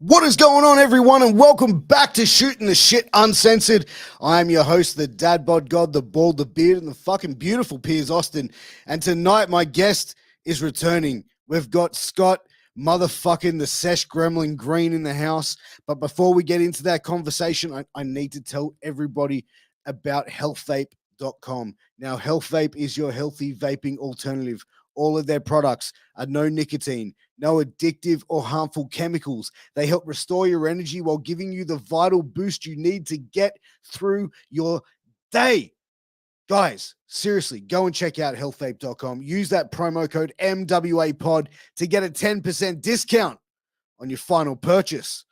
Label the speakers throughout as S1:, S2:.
S1: What is going on, everyone, and welcome back to Shooting the Shit Uncensored. I am your host, the dad bod god, the bald, the beard, and the fucking beautiful Piers Austin. And tonight, my guest is returning. We've got Scott, motherfucking the Sesh Gremlin Green in the house. But before we get into that conversation, I need to tell everybody about healthvape.com. Now, Health Vape is your healthy vaping alternative. All of their products are no nicotine, no addictive or harmful chemicals. They help restore your energy while giving you the vital boost you need to get through your day. Guys, seriously, go and check out healthvape.com. Use that promo code MWAPOD to get a 10% discount on your final purchase.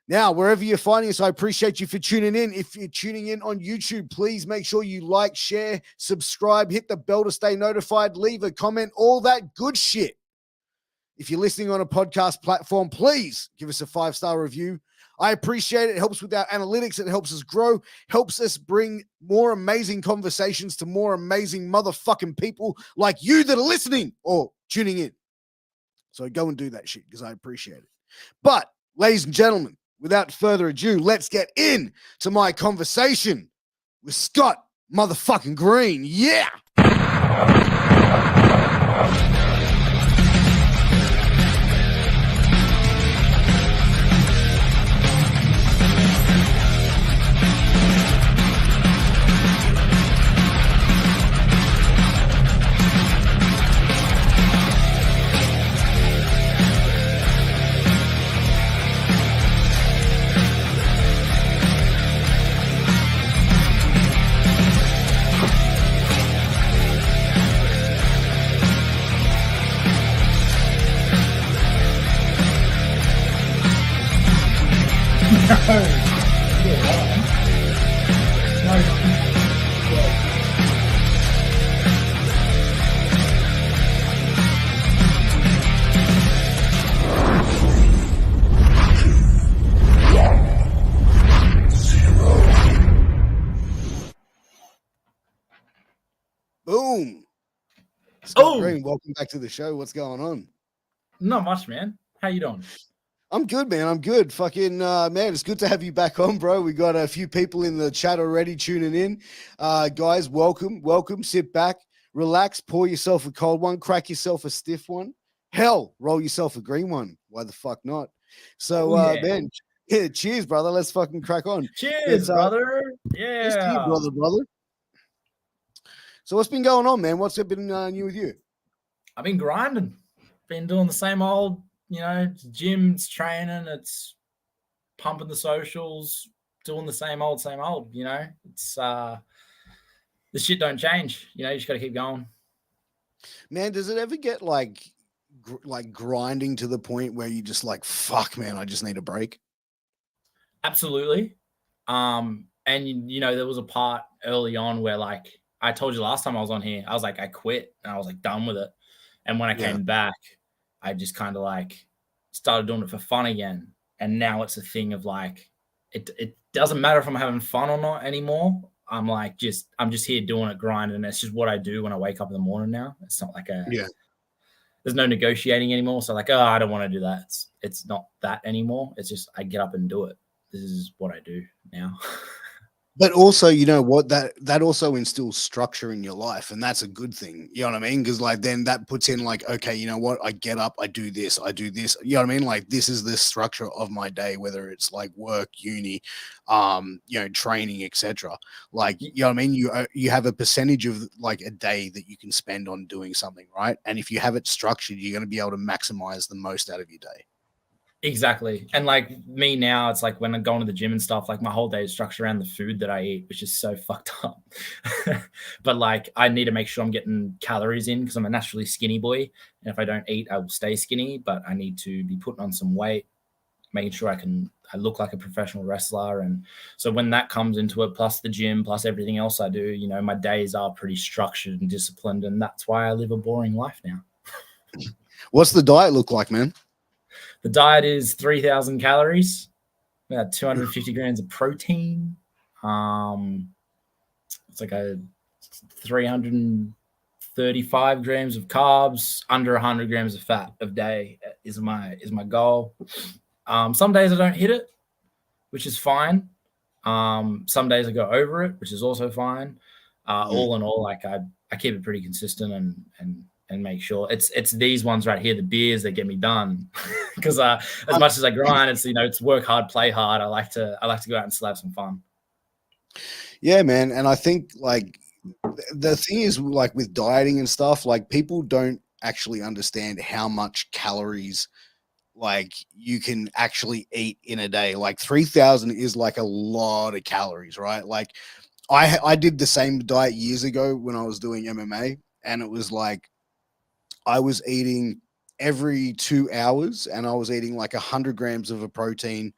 S1: Now, wherever you're finding us, I appreciate you for tuning in. If you're tuning in on YouTube, please make sure you like, share, subscribe, hit the bell to stay notified, leave a comment, all that good shit. If you're listening on a podcast platform, please give us a 5-star review. I appreciate it. It helps with our analytics. It helps us grow, helps us bring more amazing conversations to more amazing motherfucking people like you that are listening or tuning in. So go and do that shit because I appreciate it. But, ladies and gentlemen, without further ado, let's get in to my conversation with Scott motherfucking Green. Yeah. Boom. Scott Green, welcome back to the show. What's going on?
S2: Not much, man. How you doing?
S1: I'm good, man. I'm good. Fucking, man, it's good to have you back on, bro. We got a few people in the chat already tuning in. Guys, welcome. Sit back, relax, pour yourself a cold one, crack yourself a stiff one. Hell, roll yourself a green one. Why the fuck not? So, man, yeah, cheers, brother. Let's fucking crack on.
S2: Cheers, brother. Yeah.
S1: Cheers to you, brother. So what's been going on, man? What's been new with you?
S2: I've been grinding. Been doing the same old, gyms, training, it's pumping the socials, doing the same old, It's the shit don't change. You just got to keep going.
S1: Man, does it ever get like grinding to the point where you just like, fuck, man, I just need a break?
S2: Absolutely. And there was a part early on where like I told you last time I was on here, I was like, I quit and I was like done with it. And when I came back, I just kind of like started doing it for fun again. And now it's a thing of like, it doesn't matter if I'm having fun or not anymore. I'm just here doing it, grinding. And it's just what I do when I wake up in the morning now. It's not like there's no negotiating anymore. So like, I don't want to do that. It's not that anymore. It's just, I get up and do it. This is what I do now.
S1: But also, you know what, that also instills structure in your life, and that's a good thing. You know what I mean? Because like then that puts in like, okay, you know what, I get up, I do this. You know what I mean? Like this is the structure of my day, whether it's like work, uni, training, etc. Like, you know what I mean? You have a percentage of like a day that you can spend on doing something, right? And if you have it structured, you're going to be able to maximize the most out of your day.
S2: Exactly. And like me now, it's like when I'm going to the gym and stuff, like my whole day is structured around the food that I eat, which is so fucked up. But like I need to make sure I'm getting calories in because I'm a naturally skinny boy. And if I don't eat, I will stay skinny, but I need to be putting on some weight, making sure I look like a professional wrestler. And so when that comes into it, plus the gym, plus everything else I do, my days are pretty structured and disciplined. And that's why I live a boring life now.
S1: What's the diet look like, man?
S2: The diet is 3,000 calories, about 250 grams of protein. It's like a 335 grams of carbs, under 100 grams of fat a day is my goal. Some days I don't hit it, which is fine. Some days I go over it, which is also fine. All in all, like I keep it pretty consistent and make sure it's these ones right here, the beers that get me done. Because as much as I grind, it's work hard, play hard. I like to go out and still have some fun.
S1: Yeah, man. And I think like the thing is like with dieting and stuff, like people don't actually understand how much calories like you can actually eat in a day. Like 3,000 is like a lot of calories, right? Like I did the same diet years ago when I was doing MMA, and it was like I was eating every 2 hours, and I was eating like 100 grams of a protein,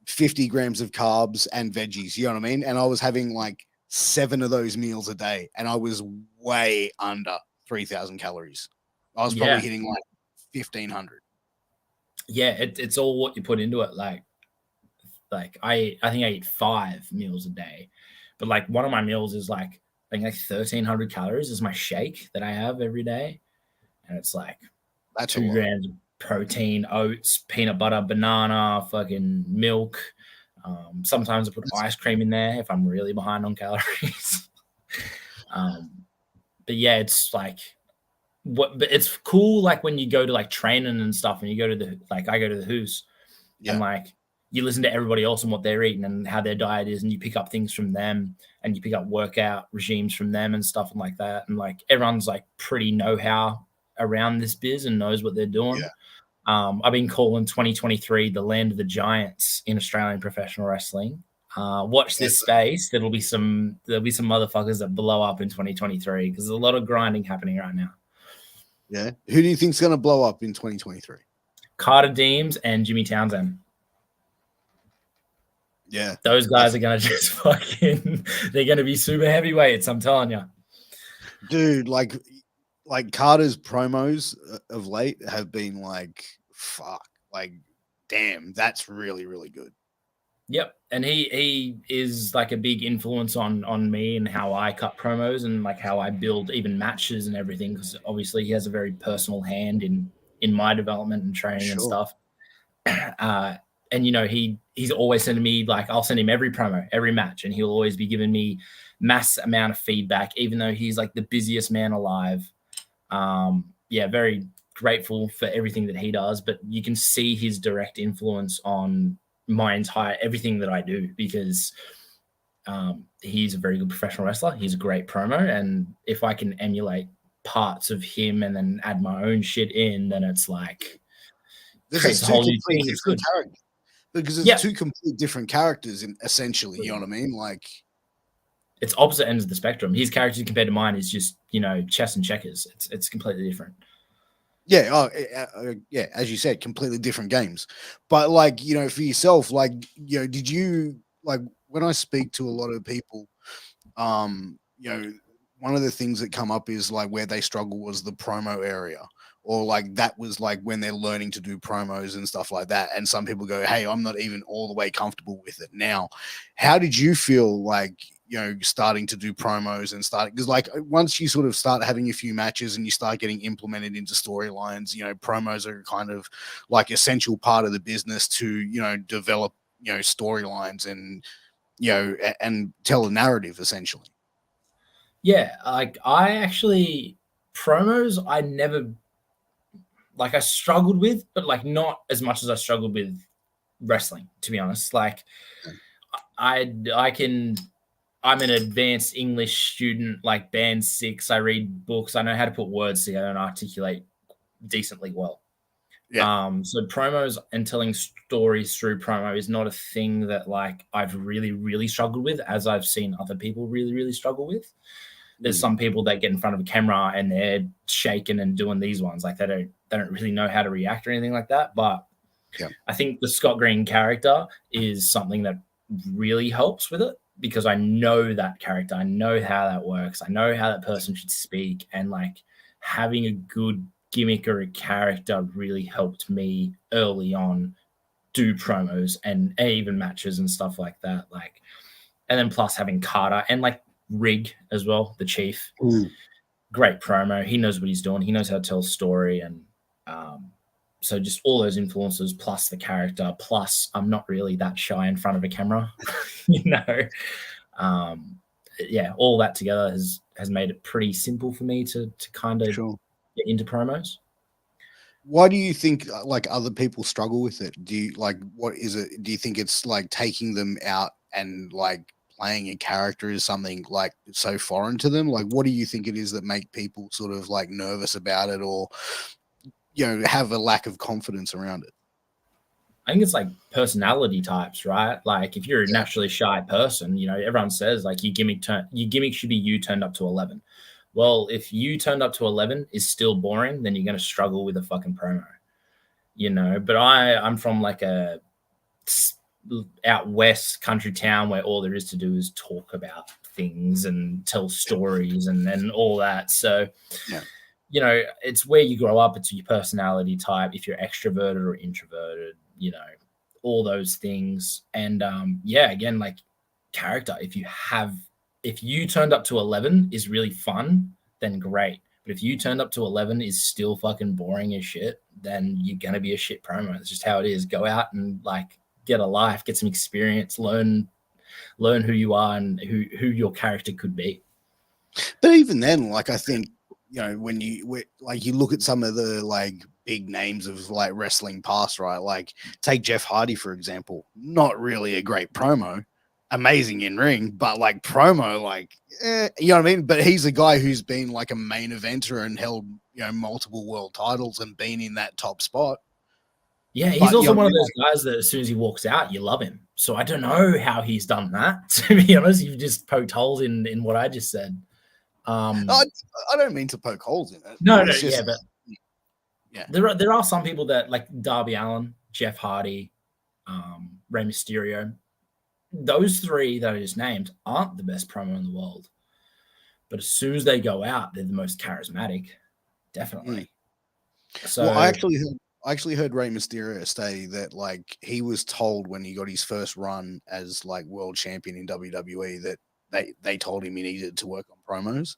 S1: 50 grams of carbs, and veggies. You know what I mean? And I was having like 7 of those meals a day, and I was way under 3,000 calories. I was probably hitting like 1,500.
S2: Yeah, it's all what you put into it. Like I think I eat 5 meals a day, but like one of my meals is like I think like 1,300 calories is my shake that I have every day, and it's like
S1: That's
S2: 2 grams of protein, oats, peanut butter, banana, fucking milk. Sometimes I put ice cream in there if I'm really behind on calories. But yeah, it's like but it's cool like when you go to like training and stuff, and you go to the like I go to the Hoos, and like you listen to everybody else and what they're eating and how their diet is, and you pick up things from them, and you pick up workout regimes from them and stuff and like that. And like everyone's like pretty know-how around this biz and knows what they're doing. I've been calling 2023 the land of the giants in Australian professional wrestling. Watch this space. There'll be some motherfuckers that blow up in 2023 because there's a lot of grinding happening right now.
S1: Yeah. Who do you think's going to blow up in 2023?
S2: Carter Deems and Jimmy Townsend.
S1: Yeah.
S2: Those guys are going to just fucking, they're going to be super heavyweights, I'm telling you.
S1: Dude, like Carter's promos of late have been like, fuck, like, damn, that's really, really good.
S2: Yep. And he is like a big influence on me and how I cut promos and like how I build even matches and everything, because obviously he has a very personal hand in my development and training and stuff. And he's always sending me, like, I'll send him every promo, every match, and he'll always be giving me mass amount of feedback, even though he's like the busiest man alive. Very grateful for everything that he does, but you can see his direct influence on my entire everything that I do, because he's a very good professional wrestler. He's a great promo, and if I can emulate parts of him and then add my own shit in, then it's like creates a whole new thing. It's good
S1: because it's two complete different characters, essentially. You know what I mean? Like,
S2: it's opposite ends of the spectrum. His character compared to mine is just chess and checkers. It's completely different.
S1: Yeah. Yeah. As you said, completely different games. But like, for yourself, like, did you, like, when I speak to a lot of people, one of the things that come up is like where they struggle was the promo area, or like that was like when they're learning to do promos and stuff like that. And some people go, hey, I'm not even all the way comfortable with it now. How did you feel like, starting to do promos and because like once you sort of start having a few matches and you start getting implemented into storylines, promos are kind of like essential part of the business to, develop, storylines and, and tell a narrative essentially.
S2: Yeah. Like promos, I never, like I struggled with, but like not as much as I struggled with wrestling, to be honest. Like I'm an advanced English student, like band 6. I read books. I know how to put words together and articulate decently well.
S1: Yeah.
S2: So promos and telling stories through promo is not a thing that like I've really, really struggled with, as I've seen other people really, really struggle with. There's some people that get in front of a camera and they're shaking and doing these ones. Like they don't really know how to react or anything like that. But I think the Scott Green character is something that really helps with it, because I know that character. I know how that works. I know how that person should speak. And like having a good gimmick or a character really helped me early on do promos and even matches and stuff like that. Like, and then plus having Carter and like Rig as well, the Chief. Great promo. He knows what he's doing. He knows how to tell a story. And So just all those influences plus the character, plus I'm not really that shy in front of a camera, you know. Yeah, all that together has made it pretty simple for me to kind of get into promos.
S1: Why do you think like other people struggle with it? Do you like what is it? Do you think it's like taking them out and like playing a character is something like so foreign to them? Like, what do you think it is that make people sort of like nervous about it, or have a lack of confidence around it?
S2: I think it's like personality types, right? Like if you're a naturally shy person, everyone says like your gimmick should be you turned up to 11. Well, if you turned up to 11 is still boring, then you're going to struggle with a fucking promo, But I'm from like a out west country town where all there is to do is talk about things and tell stories and all that. So, it's where you grow up. It's your personality type. If you're extroverted or introverted, all those things. And again, like character. If you turned up to 11 is really fun, then great. But if you turned up to 11 is still fucking boring as shit, then you're gonna be a shit promo. That's just how it is. Go out and like get a life, get some experience, learn who you are and who your character could be.
S1: But even then, like I think when you look at some of the like big names of like wrestling past, right? Like take Jeff Hardy for example. Not really a great promo, amazing in ring, but like promo, like you know what I mean. But he's a guy who's been like a main eventer and held multiple world titles and been in that top spot.
S2: Yeah, he's also one of those guys that as soon as he walks out, you love him. So I don't know how he's done that. To be honest, you've just poked holes in what I just said.
S1: I don't mean to poke holes in it.
S2: No, but there are some people that like Darby Allin, Jeff Hardy, Rey Mysterio. Those three that I just named aren't the best promo in the world, but as soon as they go out, they're the most charismatic, definitely. So
S1: I actually heard Rey Mysterio say that like he was told when he got his first run as like world champion in WWE that they told him he needed to work on promos.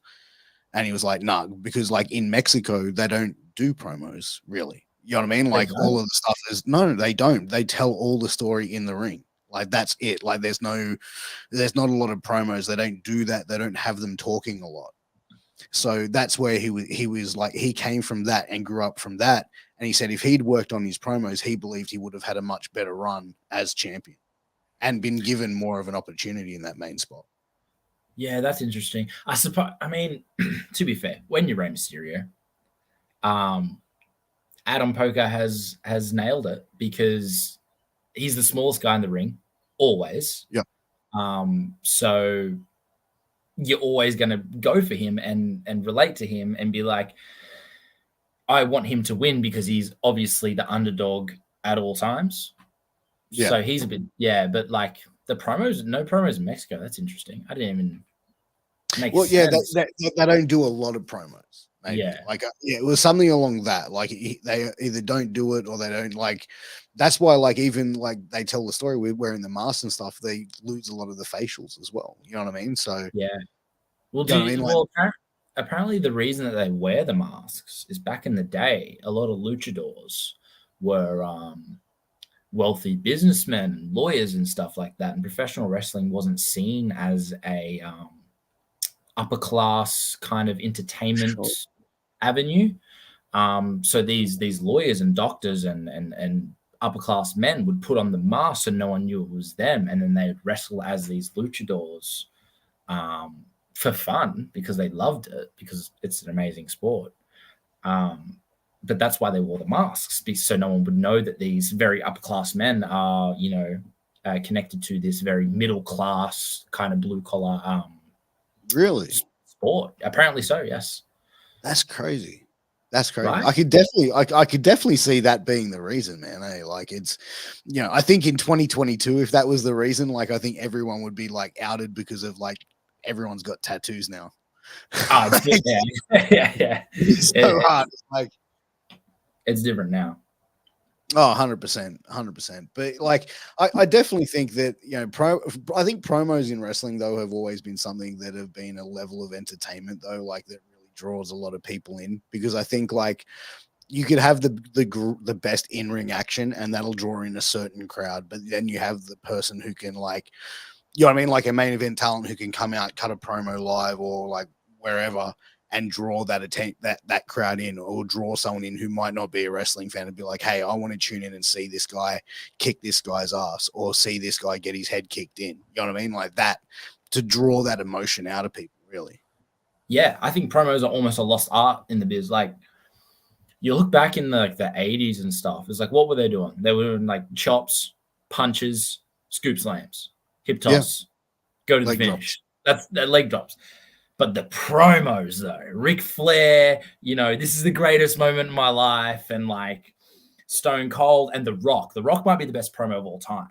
S1: And he was like, no, because like in Mexico, they don't do promos really. You know what I mean? Like all of the stuff is no, they don't. They tell all the story in the ring. Like that's it. Like there's not a lot of promos. They don't do that. They don't have them talking a lot. So that's where he was like, he came from that and grew up from that. And he said if he'd worked on his promos, he believed he would have had a much better run as champion and been given more of an opportunity in that main spot.
S2: Yeah, that's interesting. I suppose. I mean, to be fair, when you're Rey Mysterio, Adam Poker has nailed it because he's the smallest guy in the ring, always.
S1: Yeah.
S2: So you're always going to go for him and relate to him and be like, I want him to win because he's obviously the underdog at all times. Yeah. So he's a bit, but like the promos, no promos in Mexico. That's interesting. I didn't even make sense.
S1: They don't do a lot of promos. Maybe. Yeah. Like, it was something along that. Like they either don't do it or they don't like, that's why like, even like they tell the story with wearing the mask and stuff, they lose a lot of the facials as well. You know what I mean? So
S2: yeah. Well, apparently the reason that they wear the masks is back in the day, a lot of luchadors were wealthy businessmen, lawyers and stuff like that. And professional wrestling wasn't seen as a upper class kind of entertainment avenue. So these lawyers and doctors and upper class men would put on the mask so no one knew it was them. And then they would wrestle as these luchadors for fun because they loved it because it's an amazing sport. But that's why they wore the masks, so no one would know that these very upper class men are, connected to this very middle class kind of blue collar
S1: really
S2: sport. Apparently so, yes.
S1: That's crazy. That's crazy.
S2: Right?
S1: I could definitely see that being the reason, man. Like it's, I think in 2022, if that was the reason, like I think everyone would be like outed because of like everyone's got tattoos now.
S2: Oh, yeah.
S1: It's so hard. Like
S2: it's different now.
S1: Oh, 100%. But like, I definitely think that, I think promos in wrestling though have always been something that have been a level of entertainment though, like that really draws a lot of people in because I think like you could have the best in-ring action and that'll draw in a certain crowd, but then you have the person who can, like, you know what I mean, like a main event talent who can come out, cut a promo live or like wherever and draw that crowd in, or draw someone in who might not be a wrestling fan and be like, hey, I want to tune in and see this guy kick this guy's ass or see this guy get his head kicked in. You know what I mean? Like that, to draw that emotion out of people, really.
S2: Yeah, I think promos are almost a lost art in the biz. Like, you look back in the 80s and stuff, it's like, what were they doing? They were doing like chops, punches, scoop slams, hip toss, go to the finish. That's leg drops. But the promos, though, Ric Flair, this is the greatest moment in my life, and like Stone Cold and The Rock. The Rock might be the best promo of all time.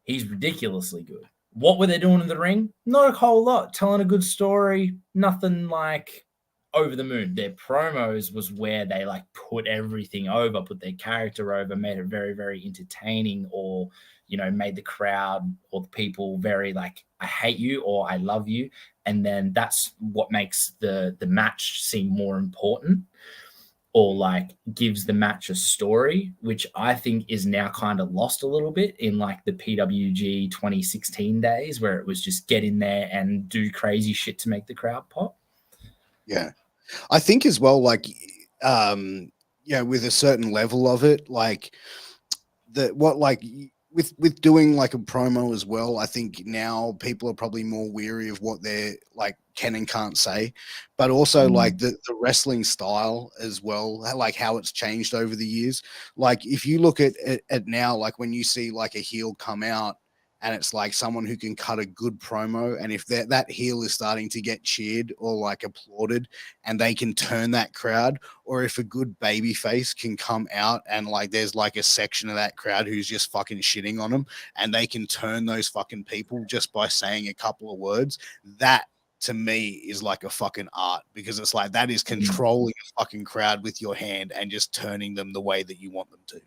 S2: He's ridiculously good. What were they doing in the ring? Not a whole lot. Telling a good story, nothing like over the moon. Their promos was where they like put everything over, put their character over, made it very, very entertaining, or made the crowd or the people very like, I hate you or I love you. And then that's what makes the match seem more important, or like gives the match a story, which I think is now kind of lost a little bit in like the PWG 2016 days, where it was just get in there and do crazy shit to make the crowd pop.
S1: Yeah. I think as well, like, with a certain level of it, like with doing like a promo as well, I think now people are probably more weary of what they're like can and can't say, but also like the wrestling style as well, like how it's changed over the years. Like if you look at now, like when you see like a heel come out and it's like someone who can cut a good promo, and if that heel is starting to get cheered or like applauded and they can turn that crowd, or if a good baby face can come out and like there's like a section of that crowd who's just fucking shitting on them and they can turn those fucking people just by saying a couple of words, that to me is like a fucking art, because it's like that is controlling a fucking crowd with your hand and just turning them the way that you want them to.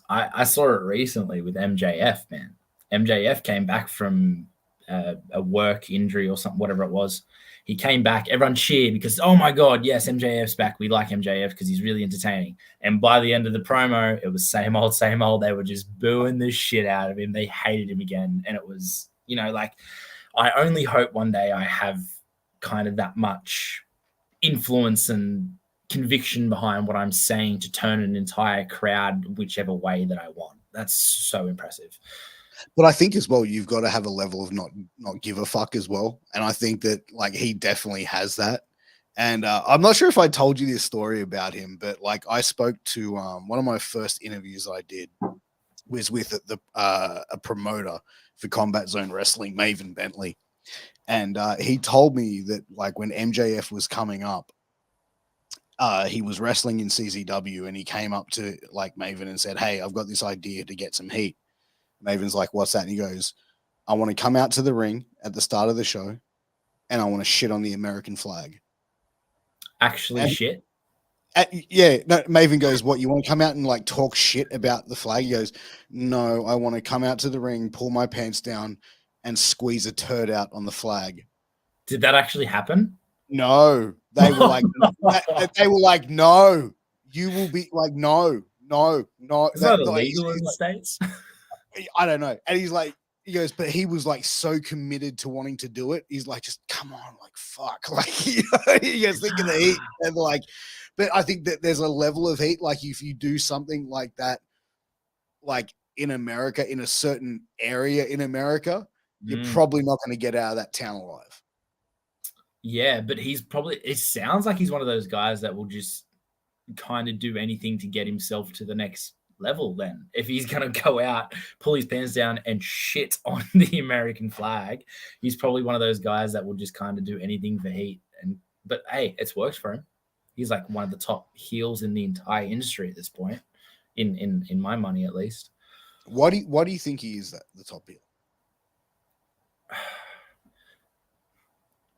S2: I saw it recently with MJF, man. MJF came back from a work injury or something, whatever it was. He came back, everyone cheered because, oh my God, yes, MJF's back. We like MJF because he's really entertaining. And by the end of the promo, it was same old, same old. They were just booing the shit out of him. They hated him again. And it was, like, I only hope one day I have kind of that much influence and conviction behind what I'm saying to turn an entire crowd whichever way that I want. That's so impressive.
S1: But I think as well, you've got to have a level of not give a fuck as well. And I think that like he definitely has that. And I'm not sure if I told you this story about him, but like I spoke to one of my first interviews I did was with a promoter for Combat Zone Wrestling, Maven Bentley. And he told me that like when MJF was coming up, he was wrestling in CZW and he came up to like Maven and said, hey, I've got this idea to get some heat. Maven's like, what's that? And he goes, I want to come out to the ring at the start of the show and I want to shit on the American flag.
S2: Actually, shit?
S1: Yeah. No, Maven goes, what, you want to come out and like talk shit about the flag? He goes, no, I want to come out to the ring, pull my pants down and squeeze a turd out on the flag.
S2: Did that actually happen?
S1: No. They were like, no, you will be like, no.
S2: Is that illegal in the States?
S1: I don't know. And he's like, he goes, but he was like so committed to wanting to do it. He's like, just come on, like, fuck. Like, he goes, think of the heat. And like, but I think that there's a level of heat. Like if you do something like that, like in America, in a certain area in America, you're probably not going to get out of that town alive.
S2: Yeah, but it sounds like he's one of those guys that will just kind of do anything to get himself to the next level. Then if he's going to go out, pull his pants down and shit on the American flag, he's probably one of those guys that will just kind of do anything for heat. But hey, it's worked for him. He's like one of the top heels in the entire industry at this point, in my money at least.
S1: Why do you think he is the top heel?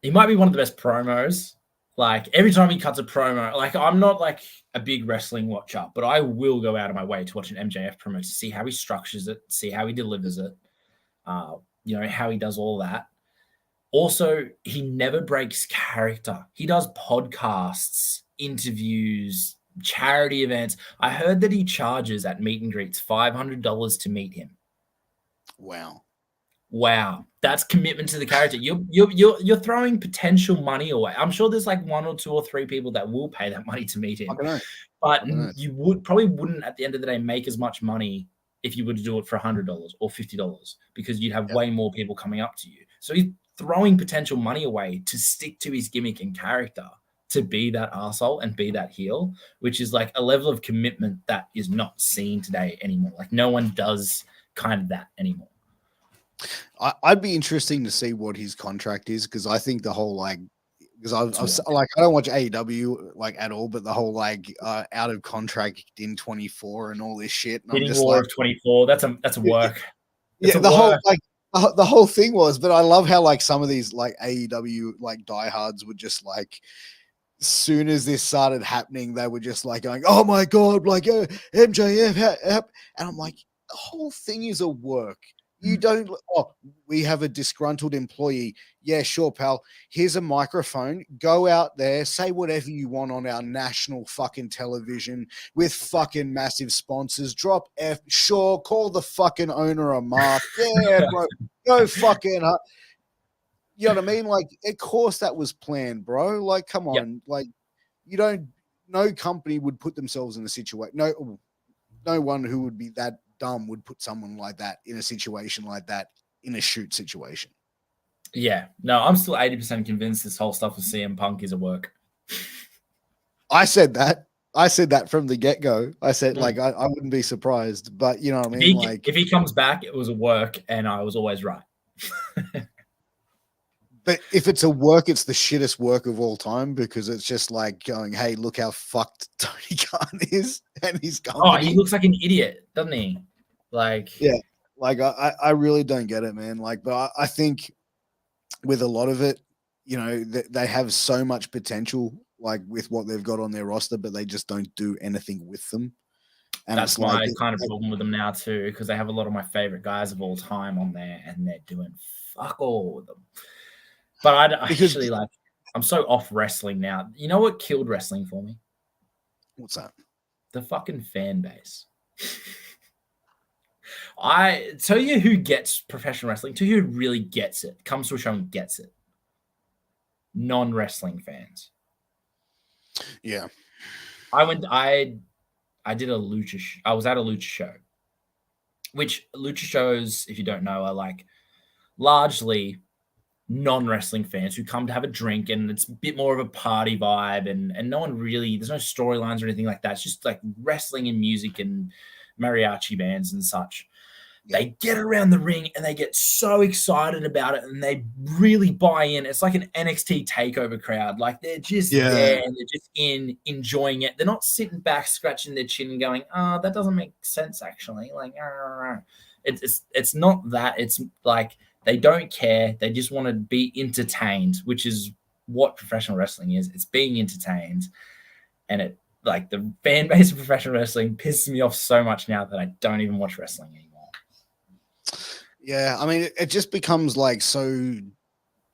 S2: He might be one of the best promos. Like every time he cuts a promo, like I'm not like a big wrestling watcher, but I will go out of my way to watch an MJF promo to see how he structures it, see how he delivers it, how he does all that. Also, he never breaks character. He does podcasts, interviews, charity events. I heard that he charges at meet and greets $500 to meet him. Wow, that's commitment to the character. You're throwing potential money away. I'm sure there's like 1 or 2 or 3 people that will pay that money to meet him. But you wouldn't at the end of the day make as much money if you were to do it for $100 or $50 because you'd have way more people coming up to you. So he's throwing potential money away to stick to his gimmick and character to be that arsehole and be that heel, which is like a level of commitment that is not seen today anymore. Like no one does kind of that anymore.
S1: I'd be interesting to see what his contract is because I think the whole like because I've like I don't watch AEW like at all, but the whole like out of contract in 24 and all this shit. And
S2: I'm just War like, of 24. That's a work.
S1: Yeah, the whole like the whole thing was, but I love how like some of these like AEW like diehards would just like soon as this started happening, they were just like going, "Oh my god, like MJF," and I'm like, the whole thing is a work. You don't, we have a disgruntled employee. Yeah, sure, pal. Here's a microphone. Go out there, say whatever you want on our national fucking television with fucking massive sponsors. Drop F. Sure, call the fucking owner a mark. Yeah, bro. Go fucking up. You know what I mean? Like, of course that was planned, bro. Like, come on. Yep. Like, no company would put themselves in a situation. No one who would be that dumb would put someone like that in a situation like that in a shoot situation.
S2: Yeah, no, I'm still 80% convinced this whole stuff with CM Punk is a work.
S1: I said that from the get-go. I said like I wouldn't be surprised, but you know what I mean?
S2: If he comes back, it was a work and I was always right.
S1: But if it's a work, it's the shittest work of all time because it's just like going, hey, look how fucked Tony Khan is and his company.
S2: Oh, he looks like an idiot, doesn't he? Like,
S1: yeah, like I really don't get it, man. Like, but I think with a lot of it, you know, they have so much potential, like with what they've got on their roster, but they just don't do anything with them.
S2: And that's my kind of problem with them now too, because they have a lot of my favorite guys of all time on there, and they're doing fuck all with them. But I actually like, I'm so off wrestling now. You know what killed wrestling for me?
S1: What's that?
S2: The fucking fan base. I tell you who gets professional wrestling, tell you who really gets it, comes to a show and gets it. Non-wrestling fans.
S1: Yeah.
S2: I did a lucha I was at a lucha show, which lucha shows, if you don't know, are like largely non-wrestling fans who come to have a drink, and it's a bit more of a party vibe, and no one really, there's no storylines or anything like that. It's just like wrestling and music and mariachi bands and such. Yeah. They get around the ring and they get so excited about it and they really buy in. It's like an NXT takeover crowd. Like they're just there and they're just enjoying it. They're not sitting back scratching their chin and going, "Oh, that doesn't make sense actually." Like it's not that. It's like they don't care. They just want to be entertained, which is what professional wrestling is. It's being entertained. And it, like, the fan base of professional wrestling pisses me off so much now that I don't even watch wrestling anymore.
S1: Yeah, I mean, it just becomes like so, you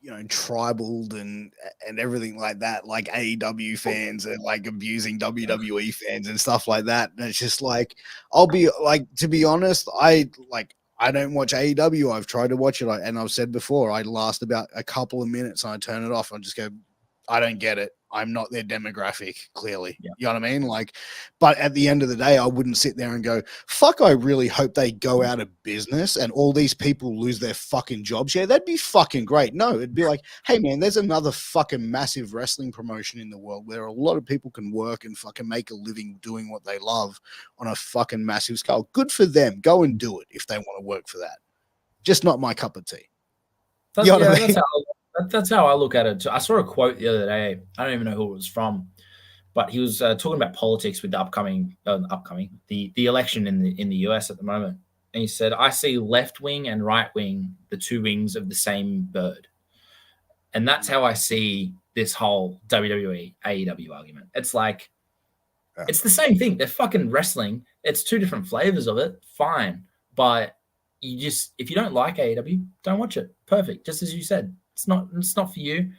S1: know, tribal and everything like that. Like AEW fans are like abusing WWE fans and stuff like that. And it's just like, I'll be like, to be honest, I don't watch AEW. I've tried to watch it, and I've said before, I last about a couple of minutes and I turn it off. I just go, I don't get it. I'm not their demographic, clearly. Yeah. You know what I mean? Like, but at the end of the day, I wouldn't sit there and go, fuck, I really hope they go out of business and all these people lose their fucking jobs. Yeah, that'd be fucking great. No, it'd be like, hey, man, there's another fucking massive wrestling promotion in the world where a lot of people can work and fucking make a living doing what they love on a fucking massive scale. Good for them. Go and do it if they want to work for that. Just not my cup of tea.
S2: You know what I mean? That's how I look at it. I saw a quote the other day. I don't even know who it was from, but he was talking about politics with the upcoming the election in the US at the moment. And he said, "I see left wing and right wing, the two wings of the same bird." And that's how I see this whole WWE AEW argument. It's like, it's the same thing. They're fucking wrestling. It's two different flavors of it. Fine. But if you don't like AEW, don't watch it. Perfect. Just as you said. It's not for you.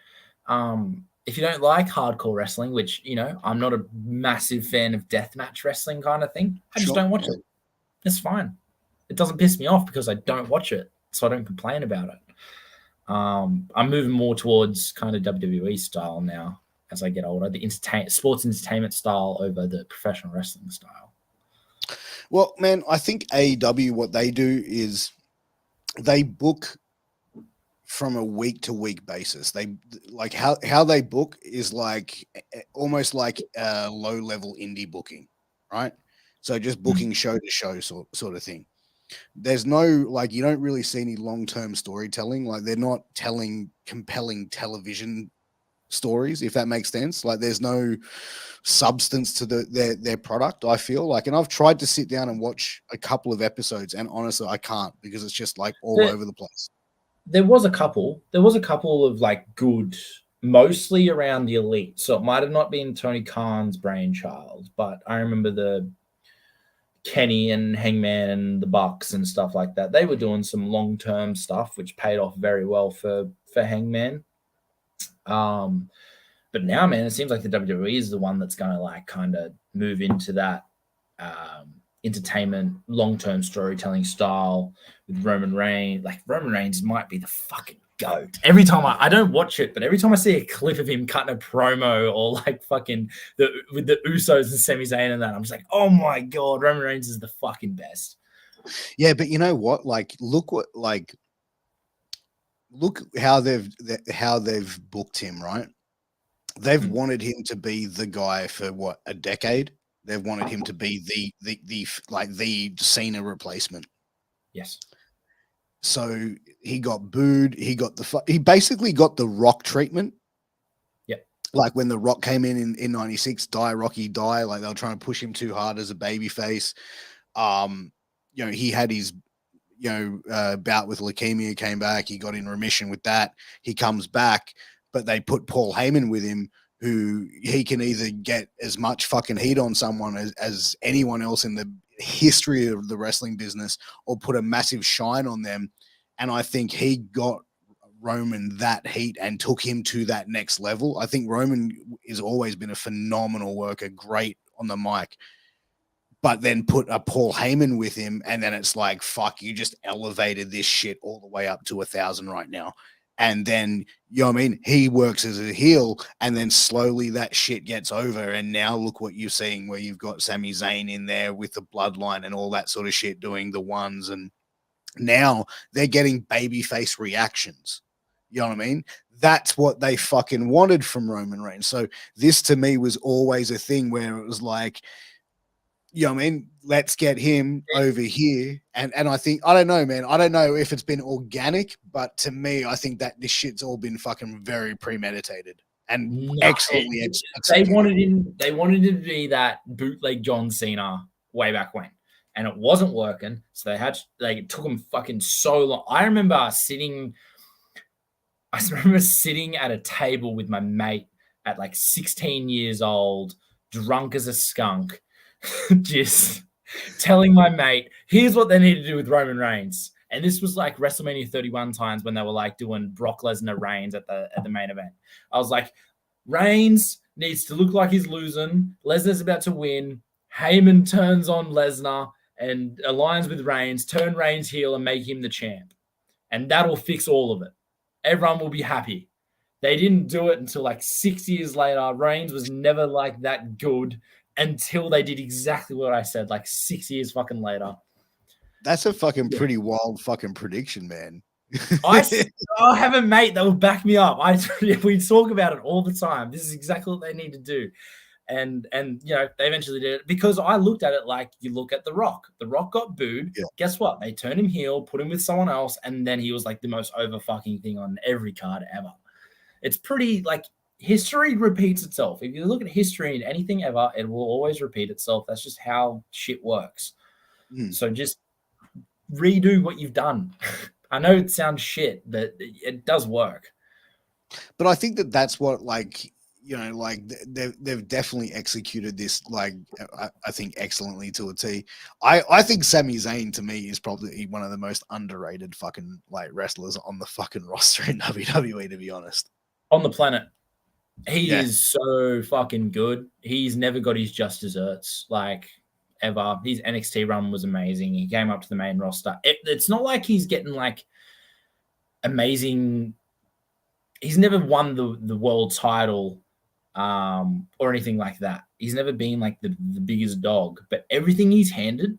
S2: if you don't like hardcore wrestling, which, you know, I'm not a massive fan of deathmatch wrestling kind of thing, I just don't watch it. It's fine. It doesn't piss me off because I don't watch it, so I don't complain about it. I'm moving more towards kind of WWE style now as I get older, the sports entertainment style over the professional wrestling style.
S1: Well, man, I think AEW, what they do is they book from a week to week basis. They like how they book is like almost like a low level indie booking, right? So just booking show to show sort of thing. There's no, like, you don't really see any long term storytelling. Like, they're not telling compelling television stories, if that makes sense. Like, there's no substance to their product, I feel like. And I've tried to sit down and watch a couple of episodes, and honestly I can't, because it's just like all over the place.
S2: There was a couple of like good, mostly around the Elite, so it might have not been Tony Khan's brainchild, but I remember the Kenny and Hangman and the Bucks and stuff like that. They were doing some long-term stuff which paid off very well for Hangman. But now, man, it seems like the WWE is the one that's going to like kind of move into that entertainment, long-term storytelling style with Roman Reigns. Like, Roman Reigns might be the fucking GOAT. Every time I don't watch it, but every time I see a clip of him cutting a promo or like fucking with the Usos and Sami Zayn and that, I'm just like, oh my God, Roman Reigns is the fucking best.
S1: Yeah, but you know what? Like, look how they've booked him, right? They've wanted him to be the guy for what, a decade? They've wanted him to be the Cena replacement.
S2: Yes.
S1: So he got booed. He basically got the Rock treatment.
S2: Yep.
S1: Like when the Rock came in 96, die Rocky die. Like, they were trying to push him too hard as a babyface. You know, he had his bout with leukemia, came back. He got in remission with that. He comes back, but they put Paul Heyman with him, who he can either get as much fucking heat on someone as anyone else in the history of the wrestling business, or put a massive shine on them. And I think he got Roman that heat and took him to that next level. I think Roman has always been a phenomenal worker, great on the mic, but then put a Paul Heyman with him, and then it's like, fuck, you just elevated this shit all the way up to 1,000 right now. And then, you know what I mean? He works as a heel, and then slowly that shit gets over. And now look what you're seeing, where you've got Sami Zayn in there with the bloodline and all that sort of shit, doing the ones. And now they're getting babyface reactions. You know what I mean? That's what they fucking wanted from Roman Reigns. So this to me was always a thing where it was like, you know what I mean? Let's get him over here. And I think, I don't know, man. I don't know if it's been organic, but to me, I think that this shit's all been fucking very premeditated and excellently executed.
S2: They wanted him to be that bootleg John Cena way back when, and it wasn't working. So it took him fucking so long. I remember sitting at a table with my mate at like 16 years old, drunk as a skunk, just telling my mate, here's what they need to do with Roman Reigns. And this was like WrestleMania 31 times, when they were like doing Brock Lesnar Reigns at the main event. I was like, Reigns needs to look like he's losing. Lesnar's about to win. Heyman turns on Lesnar and aligns with Reigns, turn Reigns heel and make him the champ. And that'll fix all of it. Everyone will be happy. They didn't do it until like 6 years later. Reigns was never like that good until they did exactly what I said, like 6 years fucking later.
S1: That's a fucking pretty wild fucking prediction, man.
S2: I have a mate that will back me up. We talk about it all the time. This is exactly what they need to do. And you know, they eventually did it, because I looked at it like you look at The Rock. The Rock got booed. Yeah. Guess what? They turned him heel, put him with someone else, and then he was like the most over fucking thing on every card ever. It's pretty, like, history repeats itself. If you look at history in anything ever, it will always repeat itself. That's just how shit works. So just redo what you've done. I know it sounds shit, but it does work.
S1: But I think that's what, like, you know, like they've definitely executed this, like, I think excellently to a T. I think Sami Zayn, to me, is probably one of the most underrated fucking like wrestlers on the fucking roster in WWE, to be honest.
S2: On the planet. He
S1: Yeah.
S2: is so fucking good. He's never got his just desserts, like, ever. His NXT run was amazing. He came up to the main roster. It's not like he's getting, like, amazing. He's never won the world title or anything like that. He's never been, like, the biggest dog. But everything he's handed,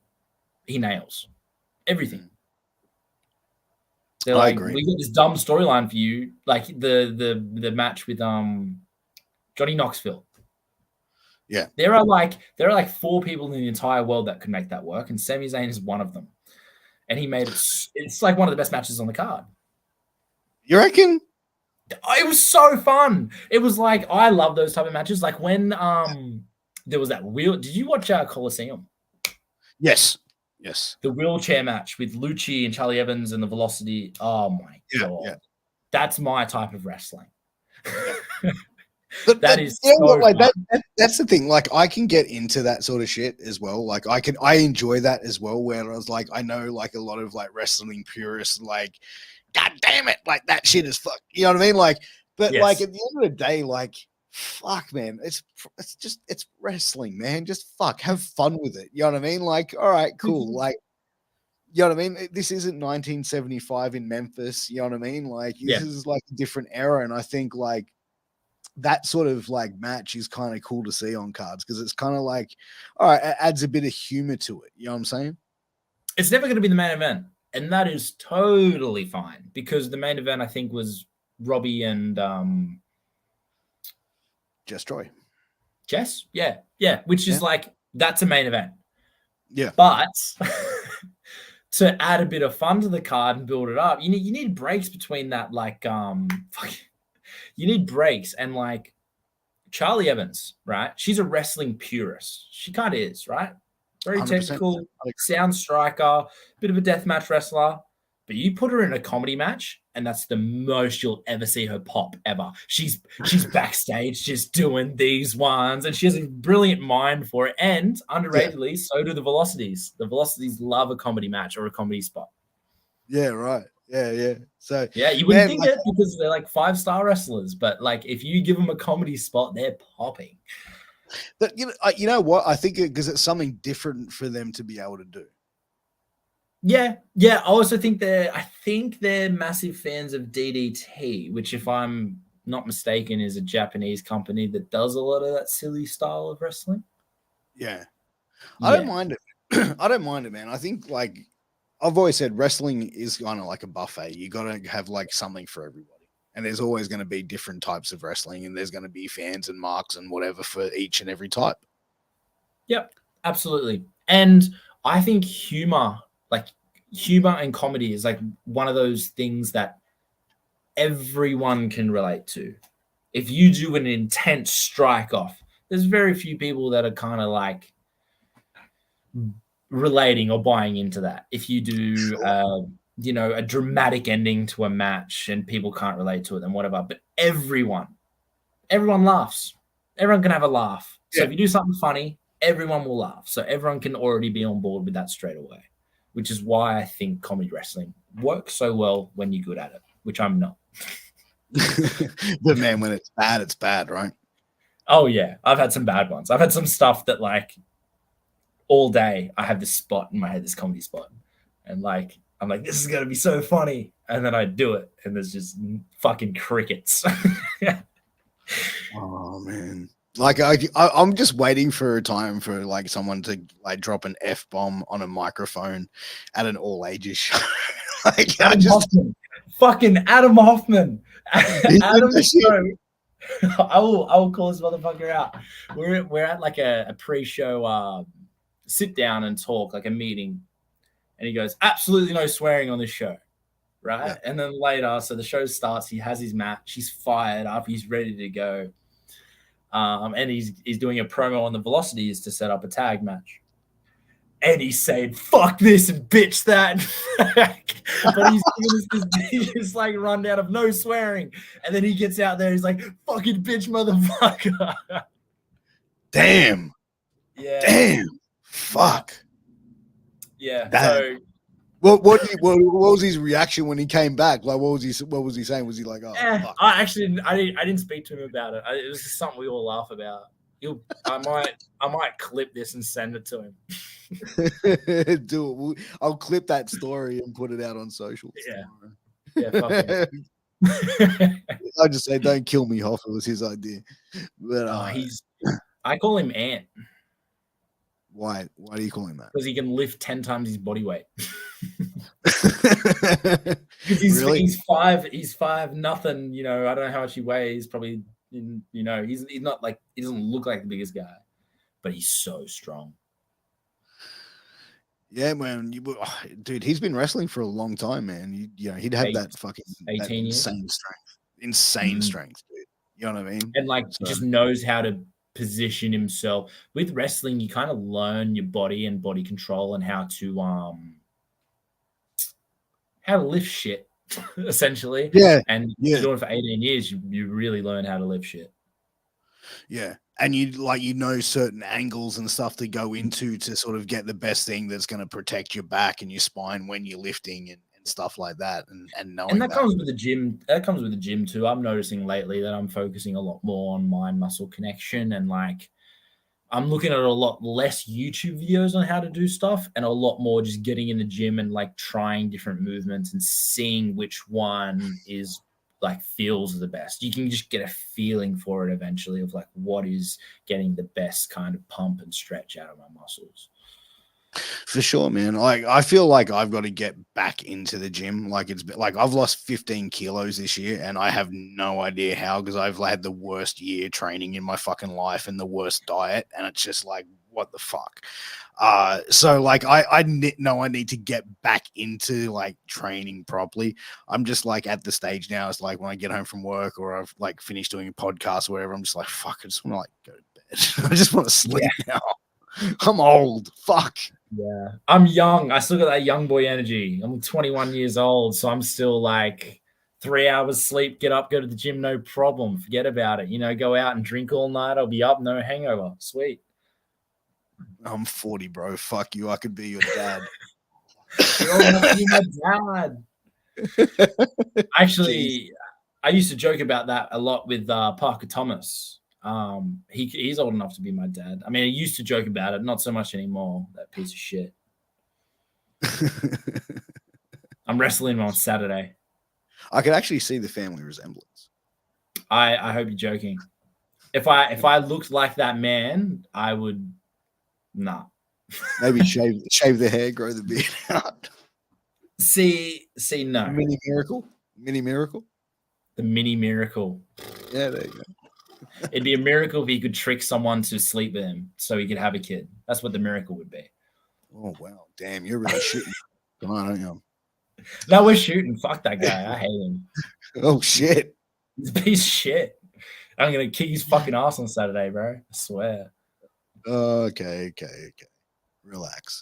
S2: he nails. Everything. They're
S1: I
S2: like,
S1: agree.
S2: we got this dumb storyline for you, like the match with Johnny Knoxville.
S1: Yeah.
S2: There are like 4 people in the entire world that could make that work, and Sami Zayn is one of them. And he made it. It's like one of the best matches on the card.
S1: You reckon?
S2: It was so fun. It was like, I love those type of matches. Like when there was that wheel. Did you watch Coliseum?
S1: Yes.
S2: The wheelchair match with Lucci and Charlie Evans and the Velocity. Oh my god. Yeah. That's my type of wrestling. That is so
S1: like that's the thing. Like, I can get into that sort of shit as well. Like, I enjoy that as well. Whereas, like, I know, like, a lot of, like, wrestling purists, like, God damn it, like, that shit is fuck. You know what I mean? Like, but yes. Like, at the end of the day, like, fuck, man, it's wrestling, man. Just fuck, have fun with it. You know what I mean? Like, all right, cool. Like, you know what I mean? This isn't 1975 in Memphis. You know what I mean? Like, this is like a different era, and I think, like, that sort of, like, match is kind of cool to see on cards, because it's kind of like, all right, it adds a bit of humor to it. You know what I'm saying?
S2: It's never going to be the main event, and that is totally fine, because the main event, I think, was Robbie and
S1: Jess Joy.
S2: Jess? Yeah. Which is like, that's a main event.
S1: Yeah.
S2: But to add a bit of fun to the card and build it up, you need breaks between that, like you need breaks. And, like, Charlie Evans, right? She's a wrestling purist. She kind of is, right? Very 100%. Technical, sound striker, bit of a deathmatch wrestler. But you put her in a comedy match, and that's the most you'll ever see her pop ever. She's backstage just doing these ones, and she has a brilliant mind for it. And underratedly, so do the Velocities. The Velocities love a comedy match or a comedy spot.
S1: Yeah, right. Yeah. So
S2: you wouldn't think it, because they're like 5-star wrestlers, but, like, if you give them a comedy spot, they're popping.
S1: But you know what? I think because it's something different for them to be able to do.
S2: Yeah. I also think they're massive fans of DDT, which, if I'm not mistaken, is a Japanese company that does a lot of that silly style of wrestling.
S1: Yeah. I don't mind it. I don't mind it, man. I think, like, I've always said, wrestling is kind of like a buffet. You got to have, like, something for everybody. And there's always going to be different types of wrestling, and there's going to be fans and marks and whatever for each and every type.
S2: Yep, absolutely. And I think humor and comedy is, like, one of those things that everyone can relate to. If you do an intense strike off, there's very few people that are kind of, like, relating or buying into that. If you do, a dramatic ending to a match and people can't relate to it, then whatever. But everyone laughs. Everyone can have a laugh. So if you do something funny, everyone will laugh. So everyone can already be on board with that straight away, which is why I think comedy wrestling works so well when you're good at it, which I'm not.
S1: But, man, when it's bad, right?
S2: Oh, yeah. I've had some bad ones. I've had some stuff that, like, all day I have this spot in my head, this comedy spot. And, like, I'm like, this is going to be so funny. And then I do it, and there's just fucking crickets.
S1: Oh, man. Like, I'm just waiting for a time for, like, someone to, like, drop an F-bomb on a microphone at an all-ages show. Like,
S2: fucking Adam Hoffman. Adam I will call this motherfucker out. We're at, like, a pre-show sit down and talk, like a meeting. And he goes, absolutely no swearing on this show. Right. Yeah. And then later, so the show starts, he has his match, he's fired up, he's ready to go. And he's doing a promo on the Velocities to set up a tag match. And he's saying, fuck this and bitch that. But he's giving us this like rundown of no swearing. And then he gets out there, he's like, fucking bitch motherfucker.
S1: Damn.
S2: Yeah.
S1: Damn. Fuck.
S2: Yeah.
S1: That, What was his reaction when he came back? Like, what was he saying? Was he like, oh, fuck?
S2: I actually didn't speak to him about it. It was just something we all laugh about. I might clip this and send it to him.
S1: Do it. I'll clip that story and put it out on social.
S2: Yeah, fuck it.
S1: I just say, don't kill me, Hoff. It was his idea. But
S2: I call him Ant.
S1: Why do you call him that?
S2: Because he can lift 10 times his body weight.
S1: Really?
S2: He's 5 nothing, I don't know how much he weighs, probably, he's not like, he doesn't look like the biggest guy, but he's so strong.
S1: Yeah, man, dude, he's been wrestling for a long time, man. He'd have that fucking
S2: 18
S1: insane strength, dude. You know what I mean?
S2: And he just knows how to position himself. With wrestling, you kind of learn your body and body control and how to lift shit, essentially.
S1: Yeah.
S2: And you're doing it for 18 years, you really learn how to lift shit.
S1: Yeah. And you know certain angles and stuff to go into to sort of get the best thing that's going to protect your back and your spine when you're lifting and stuff like that. And knowing
S2: and that comes with the gym. That comes with the gym too. I'm noticing lately that I'm focusing a lot more on mind muscle connection, and I'm looking at a lot less YouTube videos on how to do stuff and a lot more just getting in the gym and trying different movements and seeing which one is feels the best. You can just get a feeling for it eventually of what is getting the best kind of pump and stretch out of my muscles.
S1: For sure, man. I feel like I've got to get back into the gym. I've lost 15 kilos this year and I have no idea how, because I've had the worst year training in my fucking life and the worst diet. And it's just what the fuck? So I know I need to get back into training properly. I'm just at the stage now. It's when I get home from work or I've finished doing a podcast or whatever, I'm just fuck, I just want to go to bed. I just want to sleep now. I'm old. Fuck.
S2: Yeah. I'm young. I still got that young boy energy. I'm 21 years old. So I'm still 3 hours sleep, get up, go to the gym, no problem. Forget about it. Go out and drink all night. I'll be up, no hangover. Sweet.
S1: I'm 40, bro. Fuck you. I could be your dad.
S2: You're my dad. Actually, I used to joke about that a lot with Parker Thomas. He's old enough to be my dad. I mean, I used to joke about it, not so much anymore. That piece of shit. I'm wrestling him on Saturday.
S1: I could actually see the family resemblance.
S2: I hope you're joking. If I looked like that man, I would. Nah.
S1: Maybe shave the hair, grow the beard out.
S2: See, no.
S1: Mini miracle.
S2: The mini miracle.
S1: Yeah, there you go.
S2: It'd be a miracle if he could trick someone to sleep with him so he could have a kid. That's what the miracle would be.
S1: Oh, wow. Damn, you're really shooting. Come on, aren't you?
S2: No, we're shooting. Fuck that guy. I hate him.
S1: Oh, shit.
S2: He's a piece of shit. I'm going to kick his fucking ass on Saturday, bro. I swear.
S1: Okay. Relax.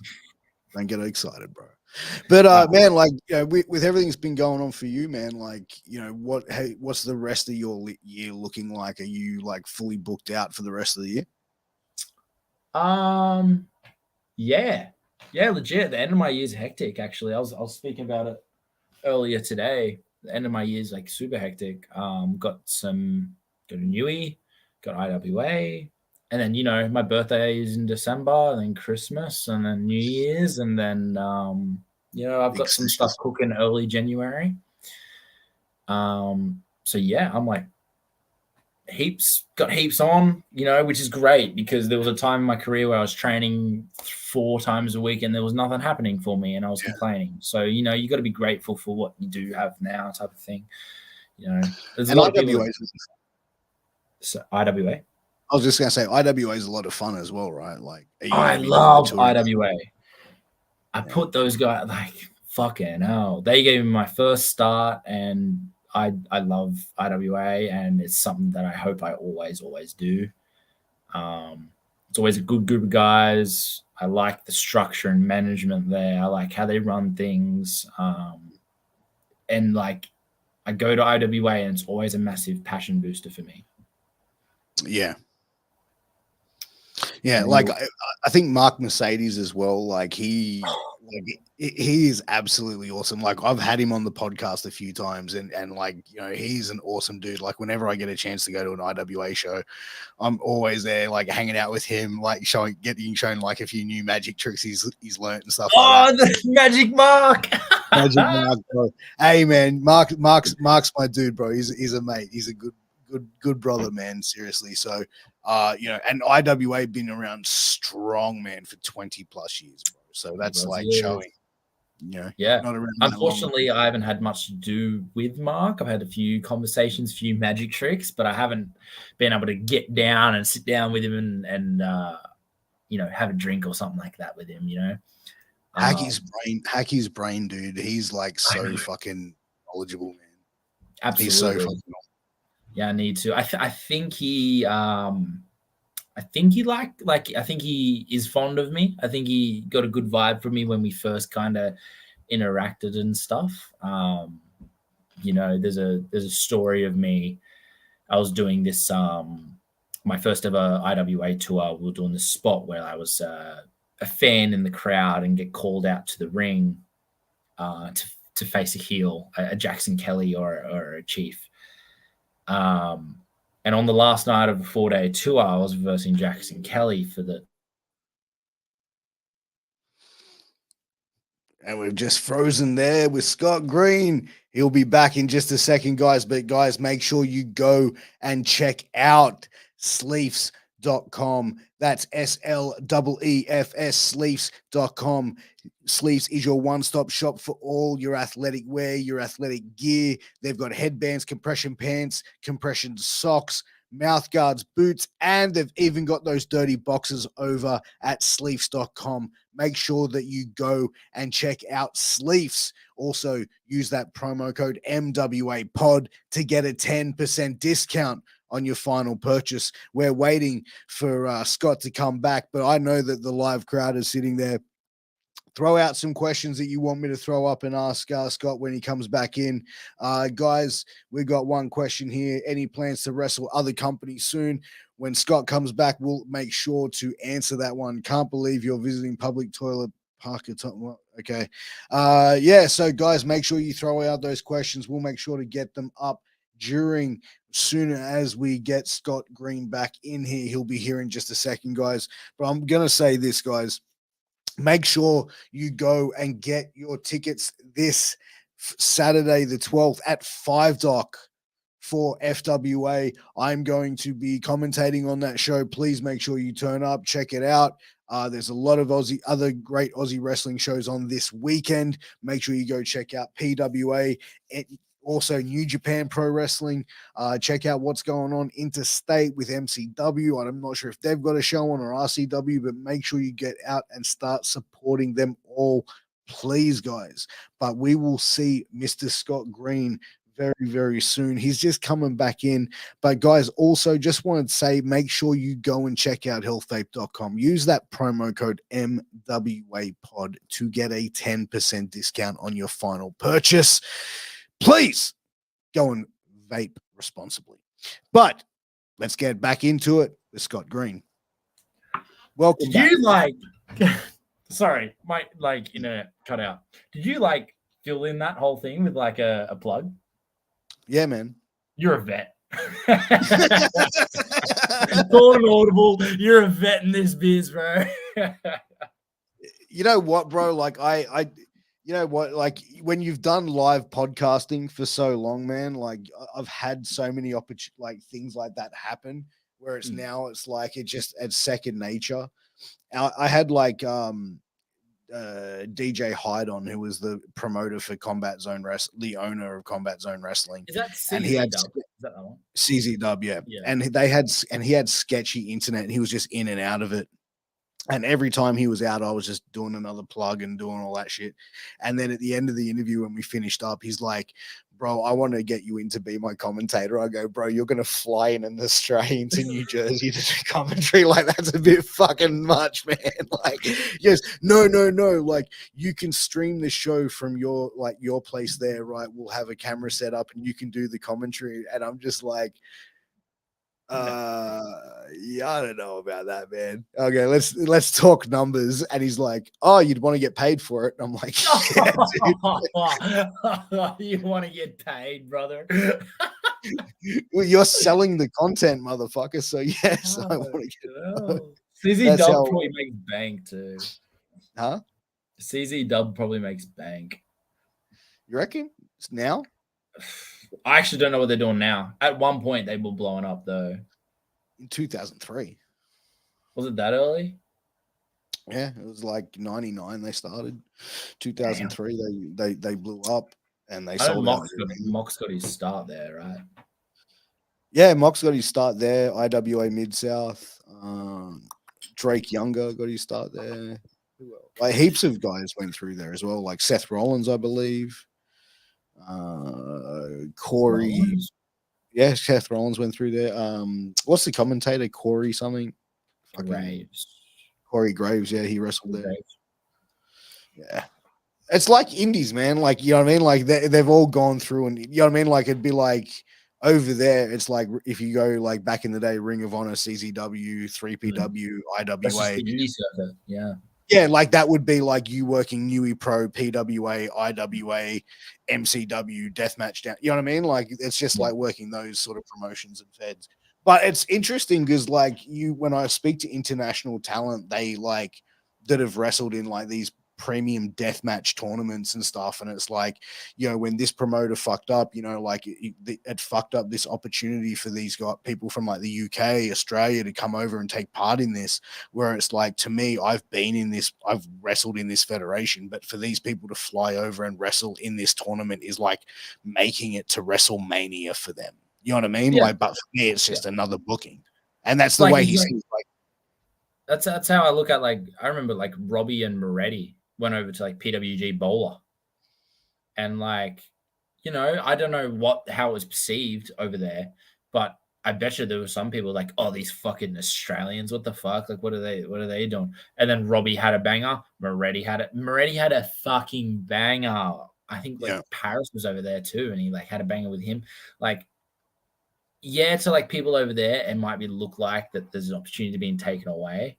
S1: Don't get excited, bro. But man, with everything that's been going on for you, man, what's the rest of your year looking like? Are you fully booked out for the rest of the year?
S2: Yeah, legit. The end of my year is hectic. Actually, I was speaking about it earlier today. The end of my year is super hectic. Got a newie, got IWA. And then, my birthday is in December, and then Christmas, and then New Year's, and then, I've got some stuff cooking early January. So yeah, I'm got heaps on, which is great because there was a time in my career where I was training 4 times a week and there was nothing happening for me and I was complaining. So, you got to be grateful for what you do have now, type of thing. There's a lot of people. So IWA.
S1: I was just going to say IWA is a lot of fun as well, right?
S2: I love IWA. I put those guys fucking hell. They gave me my first start and I love IWA and it's something that I hope I always do. It's always a good group of guys. I like the structure and management there. I like how they run things. And I go to IWA and it's always a massive passion booster for me.
S1: Yeah. Yeah, I think Mark Mercedes as well. He Like, he is absolutely awesome. Like, I've had him on the podcast a few times, and like, you know, he's an awesome dude. Like, whenever I get a chance to go to an IWA show, I'm always there, like hanging out with him, like getting shown like a few new magic tricks he's learned and stuff like that.
S2: The magic mark.
S1: Magic Mark, bro. Hey man, Mark's my dude, bro. He's a mate. He's a good brother, man. Seriously. So you know, and IWA been around strong, man, for 20 plus years, bro. So that's like showing, you know,
S2: yeah.
S1: not around.
S2: Unfortunately, I haven't had much to do with Mark. I've had a few conversations, few magic tricks, but I haven't been able to get down and sit down with him and you know, have a drink or something like that with him, you know.
S1: Hack his brain, dude. He's like so fucking knowledgeable, man.
S2: Absolutely.
S1: He's so fucking
S2: yeah, I need to. I think he I think he is fond of me. I think he got a good vibe from me when we first kind of interacted and stuff. You know, there's a story of me. I was doing this my first ever IWA tour. We were doing this spot where I was a fan in the crowd and get called out to the ring to face a heel, a Jackson Kelly or a Chief. And on the last night of a 4-day tour, I was versing Jackson Kelly for the.
S1: And we've just frozen there with Scott Green. He'll be back in just a second, guys. But guys, make sure you go and check out sleefs.com. That's SLEEFS, sleefs.com. Sleeves is your one-stop shop for all your athletic wear, your athletic gear. They've got headbands, compression pants, compression socks, mouth guards, boots, and they've even got those dirty boxes over at sleeves.com. Make sure that you go and check out Sleeves. Also, use that promo code MWAPOD to get a 10% discount on your final purchase. We're waiting for Scott to come back, but I know that the live crowd is sitting there. Throw out some questions that you want me to throw up and ask Scott when he comes back in. Guys, we've got one question here. Any plans to wrestle other companies soon? When Scott comes back, we'll make sure to answer that one. Can't believe you're visiting public toilet Parker. Okay. Yeah, so guys, make sure you throw out those questions. We'll make sure to get them up soon as we get Scott Green back in here. He'll be here in just a second, guys. But I'm going to say this, guys. Make sure you go and get your tickets this Saturday, the 12th at 5 Dock for FWA. I'm going to be commentating on that show. Please make sure you turn up, check it out. There's a lot of other great Aussie wrestling shows on this weekend. Make sure you go check out PWA. Also, New Japan Pro Wrestling. Check out what's going on interstate with MCW. I'm not sure if they've got a show on or RCW, but make sure you get out and start supporting them all, please, guys. But we will see Mr. Scott Green very, very soon. He's just coming back in. But, guys, also just wanted to say, make sure you go and check out healthape.com. Use that promo code MWAPOD to get a 10% discount on your final purchase. Please go and vape responsibly. But let's get back into it with Scott Green. Welcome back.
S2: Sorry, my internet cut out. Did you fill in that whole thing with a plug?
S1: Yeah, man.
S2: You're a vet. Call an audible. You're a vet in this biz, bro.
S1: You know what, bro? You know what, when you've done live podcasting for so long, man, I've had so many things like that happen where it's now it's second nature. I had DJ Hyde on, who was the promoter for Combat Zone the owner of Combat Zone Wrestling.
S2: Is that CZ
S1: and he had
S2: Dub? Is that one?
S1: CZ Dub, yeah. And he had sketchy internet and he was just in and out of it. And every time he was out, I was just doing another plug and doing all that shit. And then at the end of the interview, when we finished up, he's like, bro, I want to get you in to be my commentator. I go, bro, you're going to fly in an Australian to New Jersey to do commentary. That's a bit fucking much, man. Yes, no. You can stream the show from your place there, right? We'll have a camera set up and you can do the commentary. And I'm just like, Yeah, I don't know about that, man. Okay, let's talk numbers. And he's like, "Oh, you'd want to get paid for it." And I'm like, "Yeah, dude.
S2: You want to get paid, brother?
S1: Well, you're selling the content, motherfucker. So yes, I want to get."
S2: CZ
S1: That's
S2: Dub
S1: how.
S2: probably makes bank too.
S1: Huh?
S2: CZ Dub probably makes bank.
S1: You reckon? It's now?
S2: I actually don't know what they're doing now. At one point, they were blowing up though.
S1: In 2003.
S2: Was it that early?
S1: Yeah, it was like 99 they started. 2003 they blew up and they sold out.
S2: Mox got his start there, right?
S1: Yeah, Mox got his start there. IWA Mid South. Drake Younger got his start there. Like heaps of guys went through there as well, like Seth Rollins, I believe. Corey.
S2: Rollins?
S1: Yeah, Seth Rollins went through there. What's the commentator? Corey something?
S2: Graves.
S1: Corey Graves, yeah, he wrestled there.
S2: Graves.
S1: Yeah. It's like indies, man. Like, you know what I mean? Like they've all gone through, and you know what I mean? Like it'd be like over there, it's like if you go like back in the day, Ring of Honor, CZW, 3PW, IWA.
S2: Yeah.
S1: Yeah, like that would be like you working Newey Pro, PWA, IWA, MCW, Deathmatch down. You know what I mean? Like it's just like working those sort of promotions and feds. But it's interesting because like when I speak to international talent, they like that have wrestled in like these premium deathmatch tournaments and stuff, and it's like, you know, when this promoter fucked up, you know, like it fucked up this opportunity for these people from like the UK, Australia to come over and take part in this, where it's like, to me, I've wrestled in this federation, but for these people to fly over and wrestle in this tournament is like making it to WrestleMania for them. You know what I mean?
S2: Yeah.
S1: Like, but for me, it's just another booking, and that's the way he sees. Like,
S2: that's how I look at, like, I remember like Robbie and Moretti went over to like PWG Bowler, and like, you know, I don't know how it was perceived over there, but I bet you there were some people like, oh, these fucking Australians, what the fuck? Like, what are they doing? And then Robbie had a banger, Moretti had a fucking banger. I think like Paris was over there too, and he like had a banger with him. Like, yeah, to like people over there, it might look like that there's an opportunity being taken away.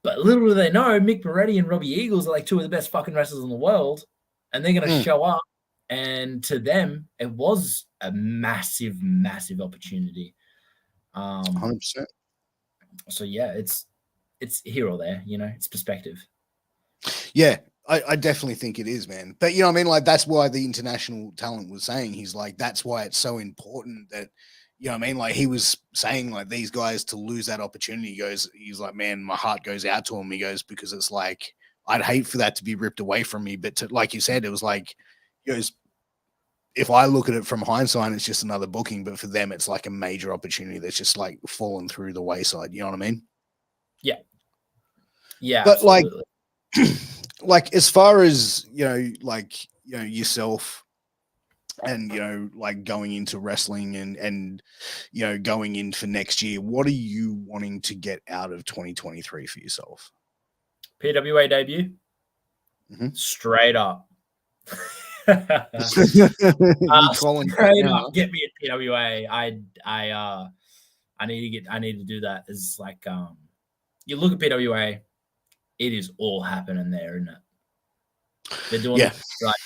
S2: But little do they know, Mick Moretti and Robbie Eagles are like two of the best fucking wrestlers in the world, and they're going to show up. And to them, it was a massive, massive opportunity.
S1: 100%.
S2: So yeah, it's here or there, you know, it's perspective.
S1: Yeah, I definitely think it is, man. But you know what I mean? Like that's why the international talent was saying, he's like, that's why it's so important that, you know what I mean? Like he was saying like these guys to lose that opportunity. He's like, man, my heart goes out to him. He goes, because it's like, I'd hate for that to be ripped away from me. But like you said, it was like, he goes, if I look at it from hindsight, it's just another booking. But for them, it's like a major opportunity that's just like fallen through the wayside. You know what I mean?
S2: Yeah. Yeah.
S1: But
S2: absolutely.
S1: like as far as, you know, like, you know, yourself and, you know, like going into wrestling and, you know, going in for next year, what are you wanting to get out of 2023 for yourself?
S2: PWA debut. Straight up.
S1: Straight
S2: up, get me at PWA. I need to do that. It's like, you look at PWA, it is all happening there, isn't it? They're doing it like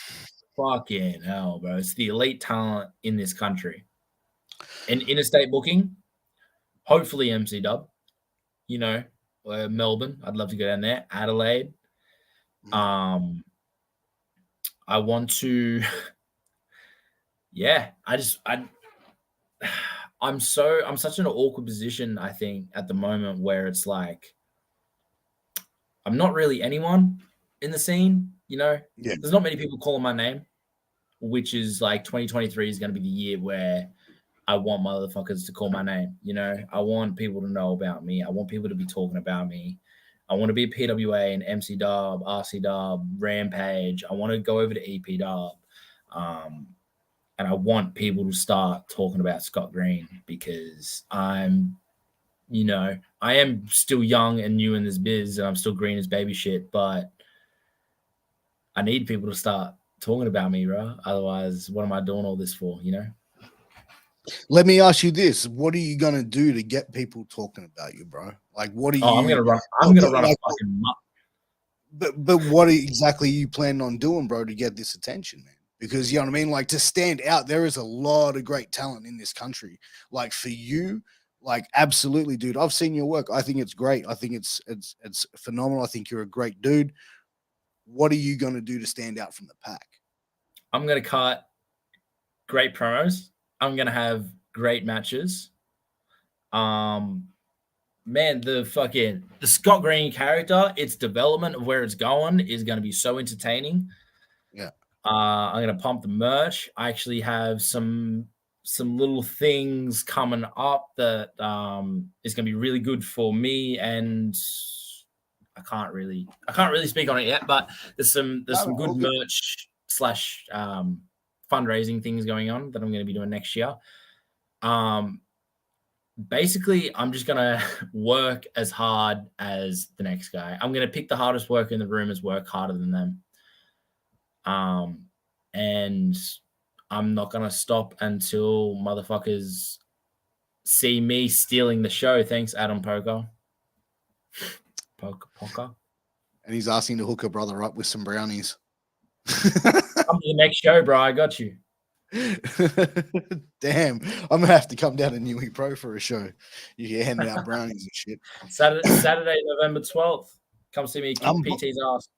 S2: fucking hell, bro. It's the elite talent in this country. And interstate booking, hopefully MC Dub, you know, Melbourne. I'd love to go down there. Adelaide. I want to, yeah, I'm such an awkward position, I think, at the moment, where it's like, I'm not really anyone in the scene, you know?
S1: Yeah.
S2: There's not many people calling my name, which is like 2023 is going to be the year where I want motherfuckers to call my name, you know? I want people to know about me. I want people to be talking about me. I want to be a PWA and MC Dub, RC Dub, Rampage. I want to go over to EP Dub. And I want people to start talking about Scott Green, because I'm, you know, I am still young and new in this biz, and I'm still green as baby shit, but I need people to start talking about me, bro. Otherwise, what am I doing all this for, you know?
S1: Let me ask you this: what are you gonna do to get people talking about you, bro? Like, what are
S2: Oh,
S1: you?
S2: I'm gonna run a
S1: Like,
S2: fucking muck.
S1: but what exactly are you planning on doing, bro, to get this attention, man? Because you know what I mean. Like, to stand out, there is a lot of great talent in this country. Like, for you, like, absolutely, dude. I've seen your work. I think it's great. I think it's phenomenal. I think you're a great dude. What are you gonna do to stand out from the pack?
S2: I'm gonna cut great promos. I'm gonna have great matches. Man, the Scott Green character, its development of where it's going is gonna be so entertaining.
S1: Yeah.
S2: I'm gonna pump the merch. I actually have some little things coming up that is gonna be really good for me, and I can't really speak on it yet, but there's some good merch slash fundraising things going on that I'm gonna be doing next year. Basically, I'm just gonna work as hard as the next guy. I'm gonna pick the hardest worker in the room as work harder than them. And I'm not gonna stop until motherfuckers see me stealing the show. Thanks, Adam Poker. Poker.
S1: And he's asking to hook a brother up with some brownies.
S2: Come to the next show, bro. I got you.
S1: Damn, I'm gonna have to come down to Newey Pro for a show. You're handing out brownies and shit.
S2: Saturday, November 12th. Come see me kick PT's ass.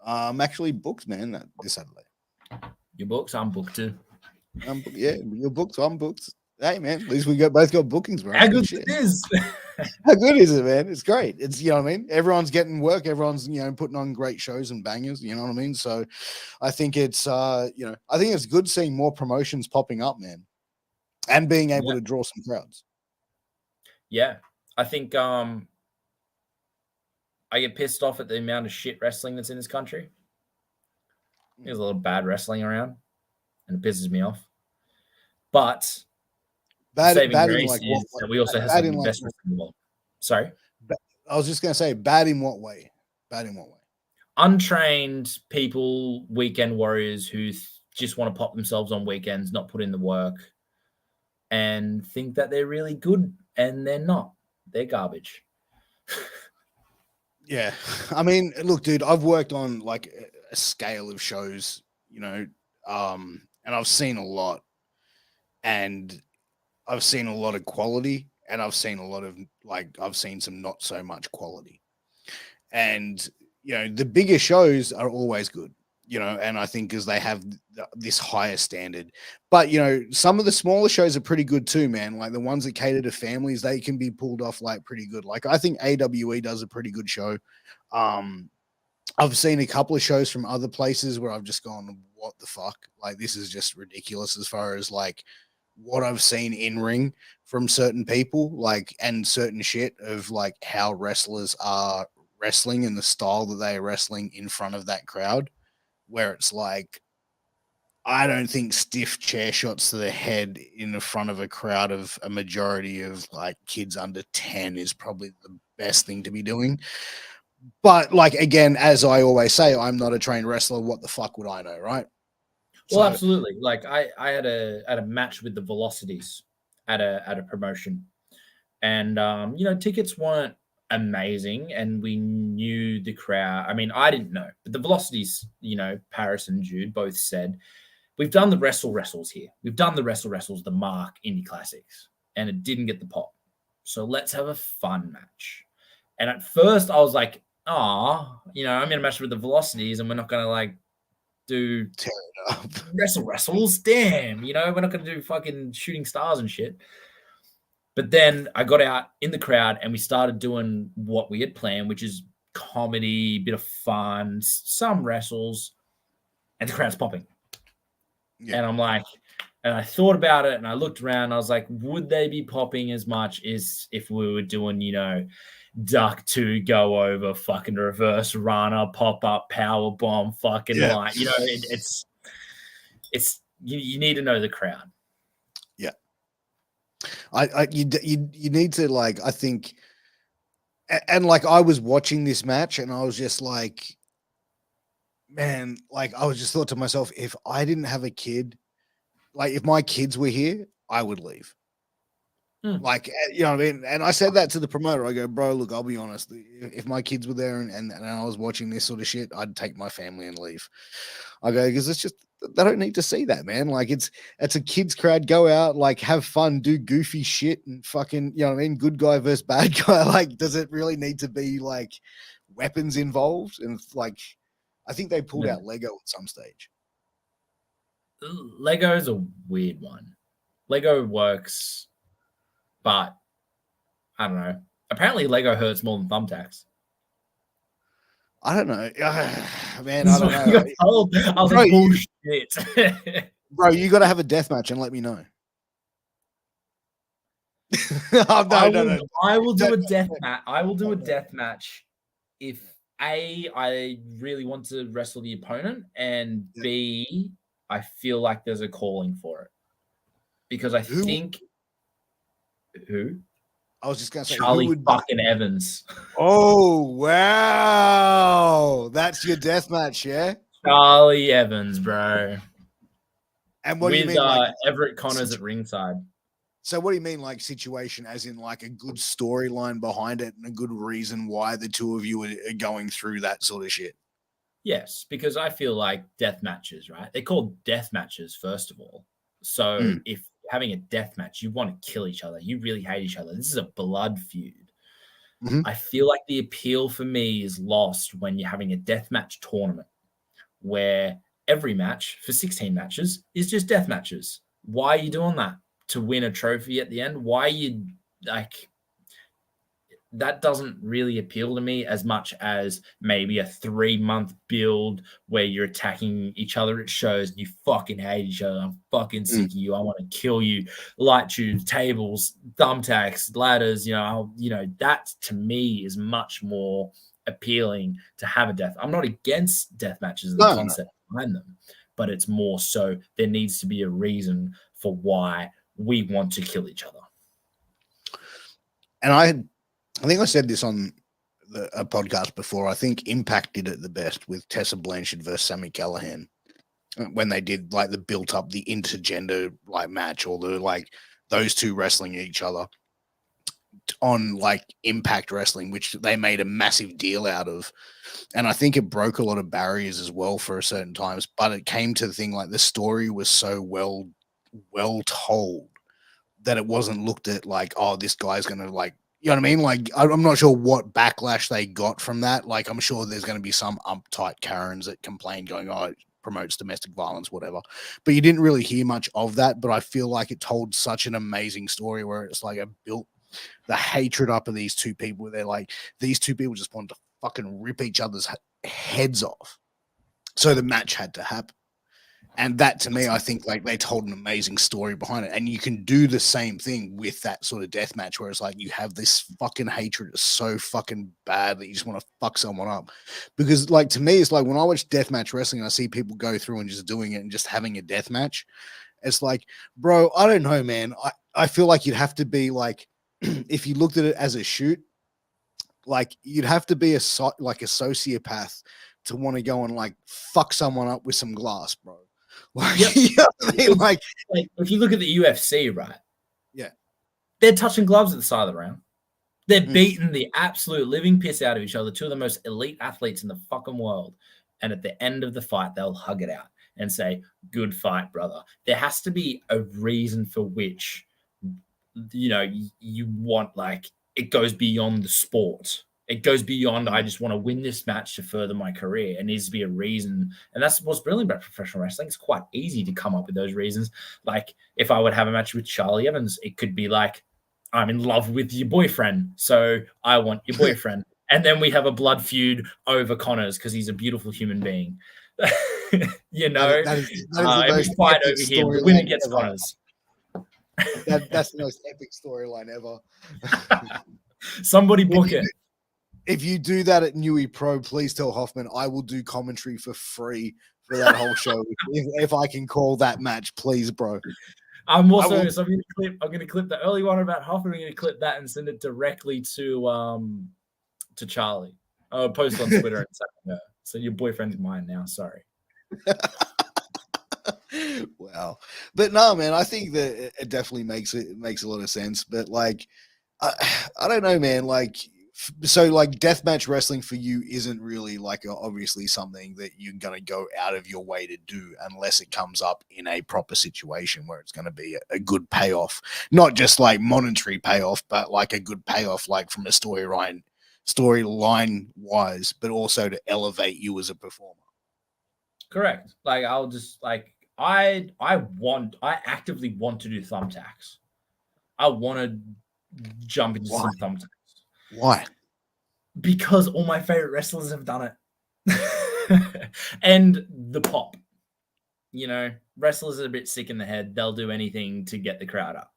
S1: I'm actually booked, man, this Saturday.
S2: You booked? I'm booked too.
S1: Yeah, you're booked, so I'm booked. Hey, man, at least we both got bookings, bro.
S2: How good it is.
S1: How good is it, man? It's great. It's, you know what I mean? Everyone's getting work. Everyone's, putting on great shows and bangers, you know what I mean? So I think it's, I think it's good seeing more promotions popping up, man, and being able to draw some crowds.
S2: Yeah. I think I get pissed off at the amount of shit wrestling that's in this country. There's a lot of bad wrestling around, and it pisses me off. But saving grace is that we also have some of the best wrestling in the world. Sorry?
S1: I was just going to say, bad in what way? Bad in what way?
S2: Untrained people, weekend warriors who just want to pop themselves on weekends, not put in the work, and think that they're really good, and they're not. They're garbage.
S1: Yeah. I mean, look, dude, I've worked on like a scale of shows, and I've seen a lot. And I've seen a lot of quality, and I've seen a lot of I've seen some not so much quality. And the bigger shows are always good, and I think because they have this higher standard. But some of the smaller shows are pretty good too, man. Like the ones that cater to families, they can be pulled off like pretty good. Like I think AWE does a pretty good show. I've seen a couple of shows from other places where I've just gone, what the fuck? Like this is just ridiculous as far as like what I've seen in ring from certain people, like, and certain shit of like how wrestlers are wrestling and the style that they are wrestling in front of that crowd, where it's like, I don't think stiff chair shots to the head in the front of a crowd of a majority of like kids under 10 is probably the best thing to be doing. But like, again, as I always say, I'm not a trained wrestler. What the fuck would I know, right?
S2: Well, absolutely. Like I had a match with the Velocities at a promotion, and tickets weren't amazing, and we knew the crowd. I mean, I didn't know, but the Velocities, Paris and Jude both said, we've done the wrestles here. We've done the wrestles, the Mark Indie Classics, and it didn't get the pop. So let's have a fun match. And at first, I was like, I'm in a match with the Velocities, and we're not going to like do
S1: tear it up.
S2: wrestles. Damn, we're not going to do fucking shooting stars and shit. But then I got out in the crowd and we started doing what we had planned, which is comedy, bit of fun, some wrestles, and the crowd's popping. Yeah. And I'm like, and I thought about it and I looked around and I was like, would they be popping as much as if we were doing, duck to go over, fucking reverse runner, pop up, power bomb, fucking light. It's you need to know the crowd.
S1: Yeah, you need to, like, I think, and like I was watching this match and I was just like, man, like I was just thought to myself, if I didn't have a kid, like if my kids were here, I would leave.
S2: Hmm.
S1: Like, you know what I mean? And I said that to the promoter. I go, bro, look, I'll be honest. If my kids were there and I was watching this sort of shit, I'd take my family and leave. I go, because it's just, they don't need to see that, man. Like, it's a kids crowd. Go out, like, have fun, do goofy shit and fucking, you know what I mean? Good guy versus bad guy. Like, does it really need to be like weapons involved? And like, I think they pulled out Lego at some stage.
S2: Lego is a weird one. Lego works, but I don't know. Apparently, Lego hurts more than thumbtacks.
S1: I don't know. Man, I don't know.
S2: I was like, bullshit.
S1: Bro, you got to have a death match and let me know. No.
S2: I will do a death match. I will do a death match if I really want to wrestle the opponent, and B, I feel like there's a calling for it. Because I think who?
S1: I was just gonna say
S2: Charlie fucking Evans.
S1: Oh wow, that's your death match, yeah?
S2: Charlie Evans, bro.
S1: And what do you mean, like
S2: Everett Connors at ringside?
S1: So what do you mean, like situation, as in like a good storyline behind it and a good reason why the two of you are going through that sort of shit?
S2: Yes, because I feel like death matches, right? They're called death matches, first of all. So if having a death match, you want to kill each other. You really hate each other. This is a blood feud. I feel like the appeal for me is lost when you're having a death match tournament where every match for 16 matches is just death matches. Why are you doing that? To win a trophy at the end? Why are you like... That doesn't really appeal to me as much as maybe a 3-month build where you're attacking each other at shows and you fucking hate each other. I'm fucking sick of you. I want to kill you. Light tubes, tables, thumbtacks, ladders, that to me is much more appealing to have a death. I'm not against death matches and the concept behind them, but it's more so there needs to be a reason for why we want to kill each other.
S1: And I think I said this on a podcast before. I think Impact did it the best with Tessa Blanchard versus Sami Callihan when they did like the built up the intergender like match, or the like those two wrestling each other on like Impact Wrestling, which they made a massive deal out of. And I think it broke a lot of barriers as well for certain times. But it came to the thing, like the story was so well told that it wasn't looked at like, oh, this guy's gonna like, you know what I mean? Like, I'm not sure what backlash they got from that. Like, I'm sure there's going to be some uptight Karens that complain going, oh, it promotes domestic violence, whatever. But you didn't really hear much of that. But I feel like it told such an amazing story where it's like it built the hatred up of these two people. They're like, these two people just wanted to fucking rip each other's heads off. So the match had to happen. And that, to me, I think like they told an amazing story behind it. And you can do the same thing with that sort of death match where it's like you have this fucking hatred that's so fucking bad that you just want to fuck someone up. Because like to me, it's like when I watch deathmatch wrestling, I see people go through and just doing it and just having a death match. It's like, bro, I don't know, man. I feel like you'd have to be like, if you looked at it as a shoot, like you'd have to be a sociopath to want to go and like fuck someone up with some glass, bro. Like, you know what I mean? Like
S2: if you look at the UFC, right?
S1: Yeah.
S2: They're touching gloves at the start of the round. They're beating the absolute living piss out of each other, two of the most elite athletes in the fucking world. And at the end of the fight, they'll hug it out and say, good fight, brother. There has to be a reason for which, you want, like, it goes beyond the sport. It goes beyond, I just want to win this match to further my career. It needs to be a reason. And that's what's brilliant about professional wrestling. It's quite easy to come up with those reasons. Like, if I would have a match with Charlie Evans, it could be like, I'm in love with your boyfriend, so I want your boyfriend. And then we have a blood feud over Connors because he's a beautiful human being.
S1: That is
S2: every fight over here, the winner gets Connors.
S1: That's the most epic storyline ever.
S2: Somebody book it.
S1: If you do that at Newey Pro, please tell Hoffman I will do commentary for free for that whole show. if I can call that match, please, bro.
S2: I'm going to clip the early one about Hoffman. I'm going to clip that and send it directly to Charlie. I'll post on Twitter and say, so your boyfriend's mine now. Sorry.
S1: Wow. But no, man, I think that it definitely makes a lot of sense. But like, I, I don't know, man. Like, so like deathmatch wrestling for you isn't really like obviously something that you're gonna go out of your way to do unless it comes up in a proper situation where it's gonna be a good payoff, not just like monetary payoff, but like a good payoff, like from a storyline wise, but also to elevate you as a performer.
S2: Correct. Like I'll just like I actively want to do thumbtacks. I want to jump into
S1: Why?
S2: some thumbtacks
S1: Why?
S2: because all my favorite wrestlers have done it. And the pop. You know, wrestlers are a bit sick in the head. They'll do anything to get the crowd up.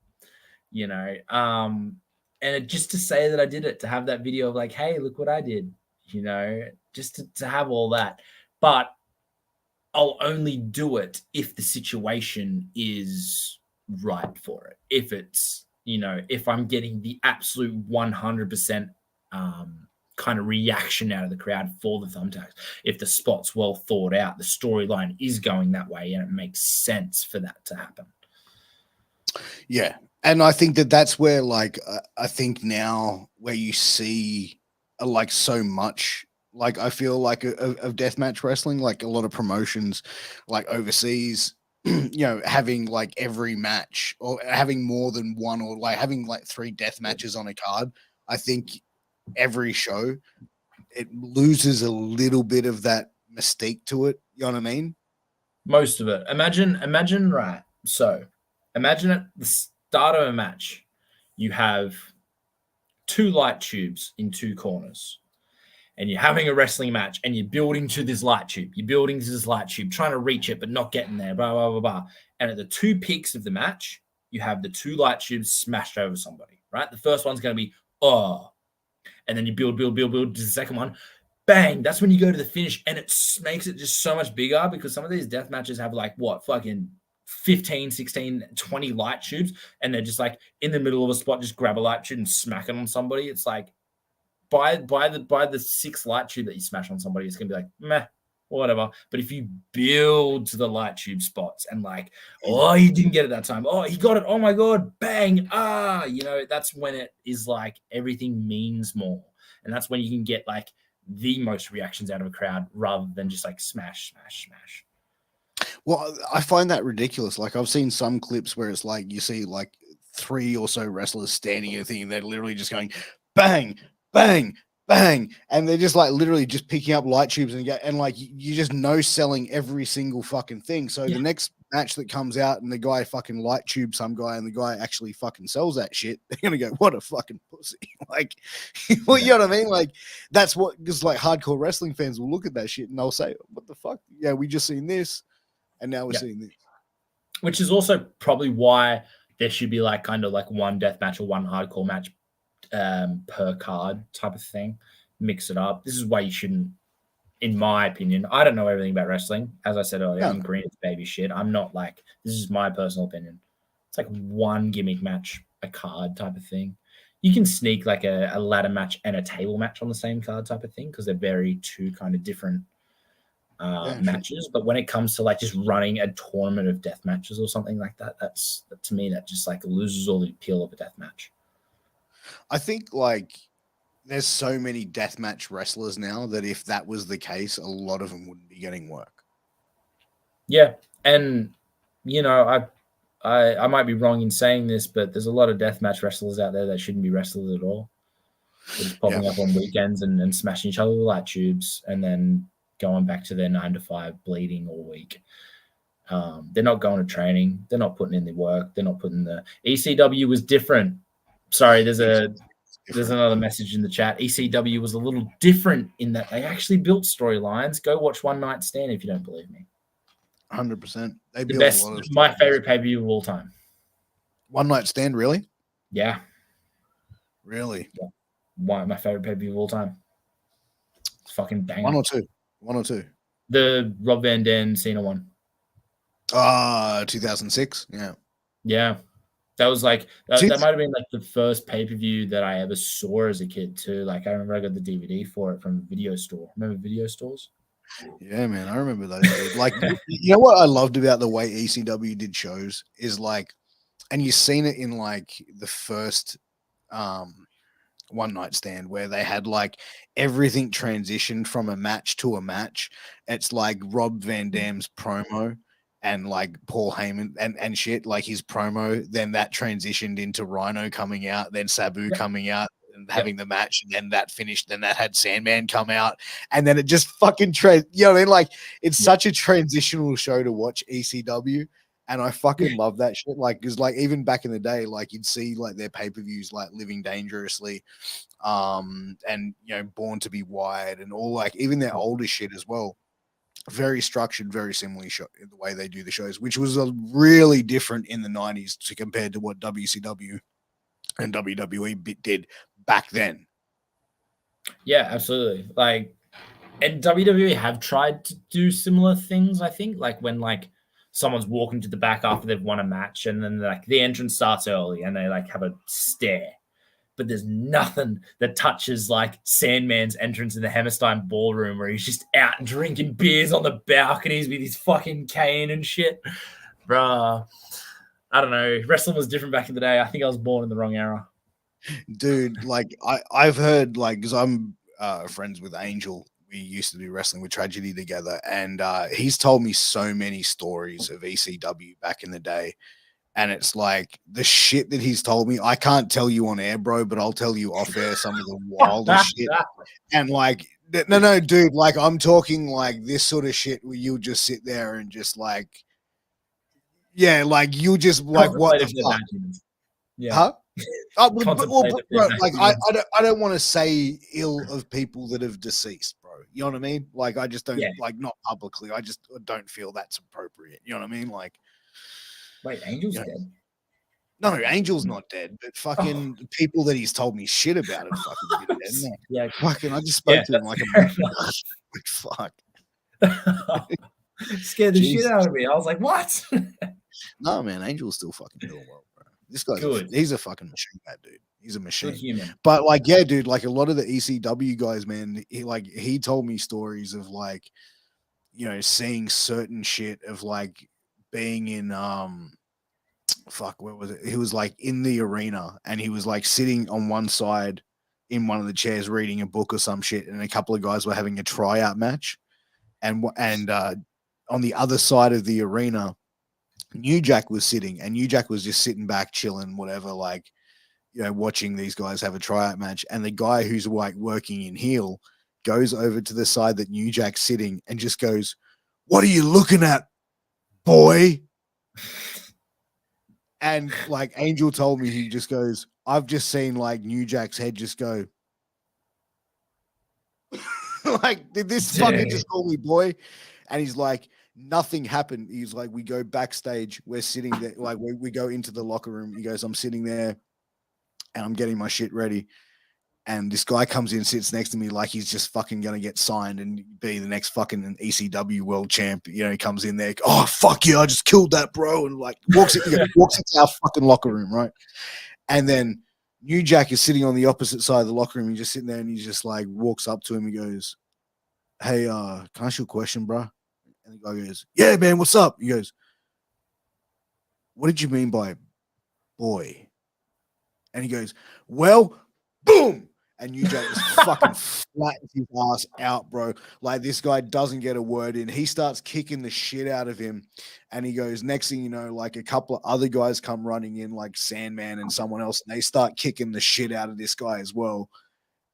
S2: You know, and just to say that I did it, to have that video of like, hey, look what I did. You know, just to have all that. But I'll only do it if the situation is right for it. If it's, you know, if I'm getting the absolute 100% kind of reaction out of the crowd for the thumbtacks, if the spot's well thought out, the storyline is going that way, and it makes sense for that to happen.
S1: Yeah. And I think that that's where, like, I think now where you see like so much, like, I feel like of deathmatch wrestling, like a lot of promotions, like overseas, having like every match or having more than one or like having like 3 death matches on a card. I think every show it loses a little bit of that mystique to it. You know what I mean?
S2: Most of it. Imagine, right. So imagine at the start of a match, you have 2 light tubes in 2 corners, and you're having a wrestling match, and you're building to this light tube. You're building to this light tube, trying to reach it, but not getting there, blah, blah, blah, blah. And at the 2 peaks of the match, you have the 2 light tubes smashed over somebody, right? The first one's going to be, oh, and then you build to the second one. Bang, that's when you go to the finish, and it makes it just so much bigger because some of these death matches have like what, fucking 15, 16, 20 light tubes, and they're just like in the middle of a spot, just grab a light tube and smack it on somebody. It's like by the 6th light tube that you smash on somebody, it's gonna be like meh, whatever. But if you build to the light tube spots and like, oh, he didn't get it that time, oh, he got it, oh my god, bang, that's when it is like everything means more, and that's when you can get like the most reactions out of a crowd rather than just like smash, smash, smash.
S1: Well, I find that ridiculous. Like I've seen some clips where it's like you see like 3 or so wrestlers standing in a thing and they're literally just going bang, bang, bang, and they're just like literally just picking up light tubes and like you just no selling every single fucking thing. So the next match that comes out and the guy fucking light tube some guy and the guy actually fucking sells that shit, they're gonna go, what a fucking pussy. Like, well, you know what I mean? Like that's what, because like hardcore wrestling fans will look at that shit and they'll say, what the fuck? Yeah, we just seen this. And now we're seeing this.
S2: Which is also probably why there should be like kind of like 1 death match or 1 hardcore match per card type of thing. Mix it up. This is why you shouldn't, in my opinion. I don't know everything about wrestling. As I said earlier, I'm green as baby shit. I'm not like, this is my personal opinion. It's like 1 gimmick match, a card type of thing. You can sneak like a ladder match and a table match on the same card type of thing because they're very 2 kind of different matches, but when it comes to like just running a tournament of death matches or something like that, that's to me that just like loses all the appeal of a death match.
S1: I think like there's so many deathmatch wrestlers now that if that was the case, a lot of them wouldn't be getting work.
S2: Yeah, and you know, I might be wrong in saying this, but there's a lot of deathmatch wrestlers out there that shouldn't be wrestlers at all. They're just popping up on weekends and smashing each other with light tubes, and then going back to their 9 to 5 bleeding all week. They're not going to training. They're not putting in the work. They're not putting the ECW was different. Sorry, there's another message in the chat. ECW was a little different in that they actually built storylines. Go watch One Night Stand if you don't believe me.
S1: 100%. They
S2: the
S1: built
S2: best,
S1: a lot of
S2: my favorite pay-per-view of all time.
S1: One Night Stand, really?
S2: Yeah.
S1: Really?
S2: Yeah. One of my favorite pay-per-view of all time. It's fucking banger.
S1: 1 or 2.
S2: The Rob Van Dam Cena one.
S1: 2006. Yeah.
S2: Yeah. That was like that might have been like the first pay-per-view that I ever saw as a kid too. Like I remember I got the DVD for it from a video store. Remember video stores?
S1: Yeah, man, I remember those, dude. Like, you know what I loved about the way ECW did shows is like, and you've seen it in like the first um one night stand where they had like everything transitioned from a match to a match. It's like Rob Van Dam's promo and like Paul Heyman and shit, like his promo. Then that transitioned into Rhino coming out, then Sabu
S2: Yep.
S1: coming out and
S2: Yep.
S1: having the match, and then that finished. Then that had Sandman come out, and then it just fucking you know what I mean? Like it's such a transitional show to watch ECW. And I fucking love that shit. Like, because like even back in the day, like you'd see like their pay-per-views like Living Dangerously, and you know, Born to Be Wired, and all like even their older shit as well. Very structured, very similarly shot in the way they do the shows, which was a really different in the 90s to compared to what WCW and WWE did back then.
S2: Yeah, absolutely. Like, and WWE have tried to do similar things, I think, like when like someone's walking to the back after they've won a match and then like the entrance starts early and they like have a stare. But there's nothing that touches like Sandman's entrance in the Hammerstein ballroom where he's just out drinking beers on the balconies with his fucking cane and shit. Bruh. I don't know. Wrestling was different back in the day. I think I was born in the wrong era.
S1: Dude, like I've heard, like, because I'm friends with Angel. We used to do wrestling with Tragedy together, and he's told me so many stories of ECW back in the day. And it's like the shit that he's told me, I can't tell you on air, bro, but I'll tell you off air some of the wildest shit. And like, no, dude, like I'm talking like this sort of shit where you'll just sit there and just like, yeah, like you just like, what the fuck?
S2: Yeah.
S1: Huh? Well, bro, like I don't want to say ill of people that have deceased, bro. You know what I mean? Like I just don't like, not publicly. I just don't feel that's appropriate. You know what I mean? Like,
S2: wait, Angel's dead?
S1: No, Angel's not dead, but fucking people that he's told me shit about have fucking been dead. No.
S2: Yeah,
S1: fucking, I just spoke to him like a fuck.
S2: Scared the shit out of me. I was like, what?
S1: No, man, Angel's still fucking doing well, bro. This guy's he's a fucking machine, that dude. He's a machine. But like, yeah, dude, like a lot of the ECW guys, man, he told me stories of like, you know, seeing certain shit of like being in fuck, where was it? He was like in the arena and he was like sitting on one side in one of the chairs reading a book or some shit, and a couple of guys were having a tryout match, and on the other side of the arena, New Jack was sitting, and New Jack was just sitting back, chilling, whatever, like, you know, watching these guys have a tryout match. And the guy who's like working in heel goes over to the side that New Jack's sitting and just goes, "What are you looking at, boy?" And like Angel told me, he just goes, "I've just seen like New Jack's head just go." Like, did this fucking just call me boy? And he's like, nothing happened. He's like, we go backstage, we're sitting there, like we go into the locker room. He goes, I'm sitting there and I'm getting my shit ready. And this guy comes in, sits next to me like he's just fucking gonna get signed and be the next fucking ECW world champ. You know, he comes in there, oh fuck yeah, I just killed that, bro, and like walks into our fucking locker room, right? And then New Jack is sitting on the opposite side of the locker room. He's just sitting there and he just like walks up to him. He goes, "Hey, can I ask you a question, bro?" And the guy goes, "Yeah, man, what's up?" He goes, "What did you mean by boy?" And he goes, "Well, boom." And New Jack just fucking flattens his ass out, bro. Like, this guy doesn't get a word in. He starts kicking the shit out of him. And he goes, next thing you know, like a couple of other guys come running in, like Sandman and someone else, and they start kicking the shit out of this guy as well.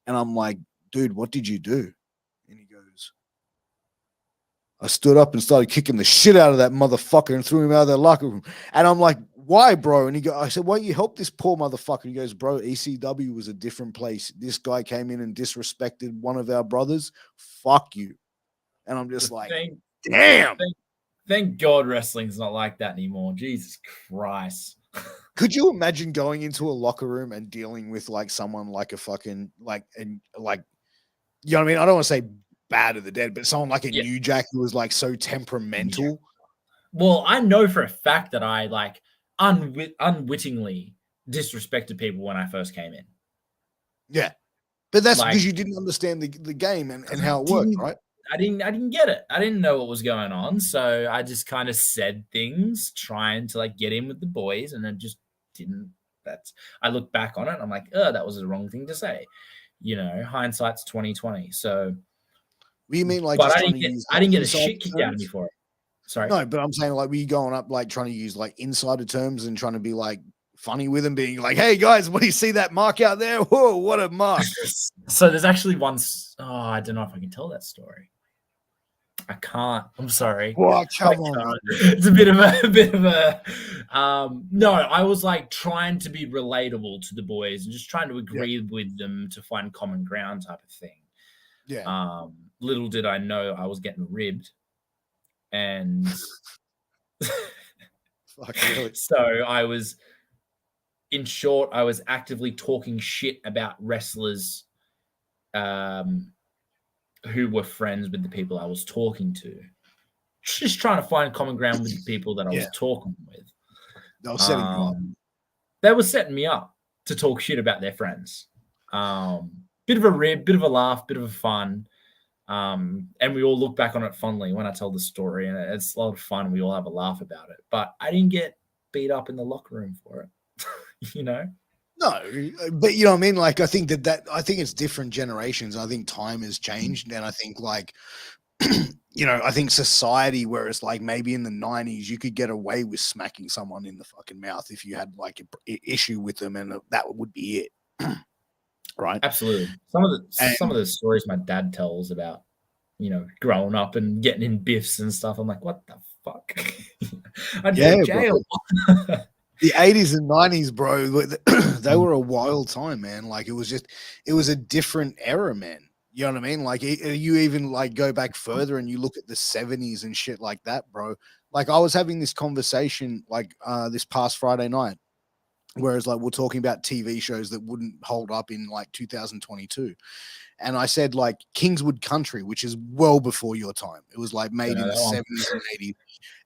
S1: And I'm like, dude, what did you do? And he goes, I stood up and started kicking the shit out of that motherfucker and threw him out of the locker room. And I'm like, why, bro? And I said, why don't you help this poor motherfucker? And he goes, bro, ECW was a different place. This guy came in and disrespected one of our brothers. Fuck you. And I'm just like, damn.
S2: Thank God wrestling's not like that anymore. Jesus Christ.
S1: Could you imagine going into a locker room and dealing with like someone like a fucking like, and like, you know what I mean? I don't want to say bad of the dead, but someone like a New Jack who was like so temperamental.
S2: Yeah. Well, I know for a fact that I like unwittingly disrespected people when I first came in.
S1: Yeah. But that's like, because you didn't understand the game and how it worked, right?
S2: I didn't get it. I didn't know what was going on, so I just kind of said things trying to like get in with the boys, and then just didn't. That's I look back on it, and I'm like, oh, that was the wrong thing to say. Hindsight's 2020. So,
S1: What do you mean, like,
S2: but
S1: just
S2: I
S1: trying
S2: didn't
S1: to
S2: get
S1: use
S2: I
S1: like
S2: didn't get a
S1: insider
S2: shit kicked out of me
S1: terms?
S2: for it. Sorry.
S1: No, but I'm saying, like, were you going up like trying to use like insider terms and trying to be like funny with them, being like, "Hey guys, what do you see that mark out there? Whoa, what a mark!"
S2: So there's actually I don't know if I can tell that story. I can't. I'm sorry.
S1: Whoa, come on, man.
S2: It's a bit of a no, I was like trying to be relatable to the boys and just trying to agree with them to find common ground type of thing.
S1: Yeah.
S2: Little did I know I was getting ribbed. And
S1: Fuck, really?
S2: so in short, I was actively talking shit about wrestlers who were friends with the people I was talking to. Just trying to find common ground with the people that I was talking with.
S1: They were setting you up.
S2: They were setting me up to talk shit about their friends. Bit of a rib, bit of a laugh, bit of a fun. And we all look back on it fondly when I tell the story, and it's a lot of fun. We all have a laugh about it. But I didn't get beat up in the locker room for it.
S1: No, but you know what I mean? Like, I think I think it's different generations. I think time has changed. And I think like, I think society, whereas like maybe in the 90s, you could get away with smacking someone in the fucking mouth if you had like an issue with them, and that would be it. Right.
S2: Absolutely. Some of the stories my dad tells about, growing up and getting in biffs and stuff. I'm like, what the fuck? I'd go to jail.
S1: The 80s and 90s, bro, they were a wild time, man. Like, it was a different era, man. You know what I mean? Like, you even like go back further and you look at the 70s and shit like that, bro. Like, I was having this conversation like this past Friday night, whereas like we're talking about TV shows that wouldn't hold up in like 2022. And I said like Kingswood Country, which is well before your time. It was like made in the 70s and 80s.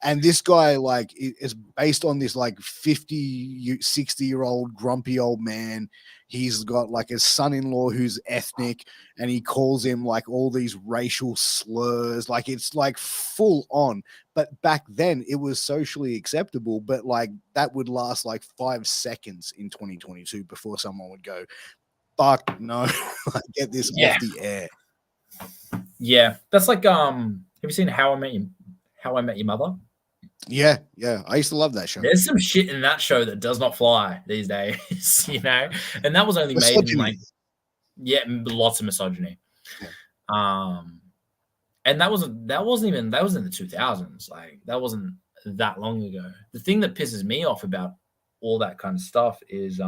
S1: And this guy like is based on this like 50, 60-year-old grumpy old man. He's got like a son-in-law who's ethnic, and he calls him like all these racial slurs. Like, it's like full on. But back then it was socially acceptable, but like that would last like 5 seconds in 2022 before someone would go, fuck no, get this off the air.
S2: Yeah, that's like have you seen How I Met Your Mother?
S1: Yeah, I used to love that show.
S2: There's some shit in that show that does not fly these days, and that was only made in like lots of misogyny. And that was in the 2000s. Like, that wasn't that long ago. The thing that pisses me off about all that kind of stuff is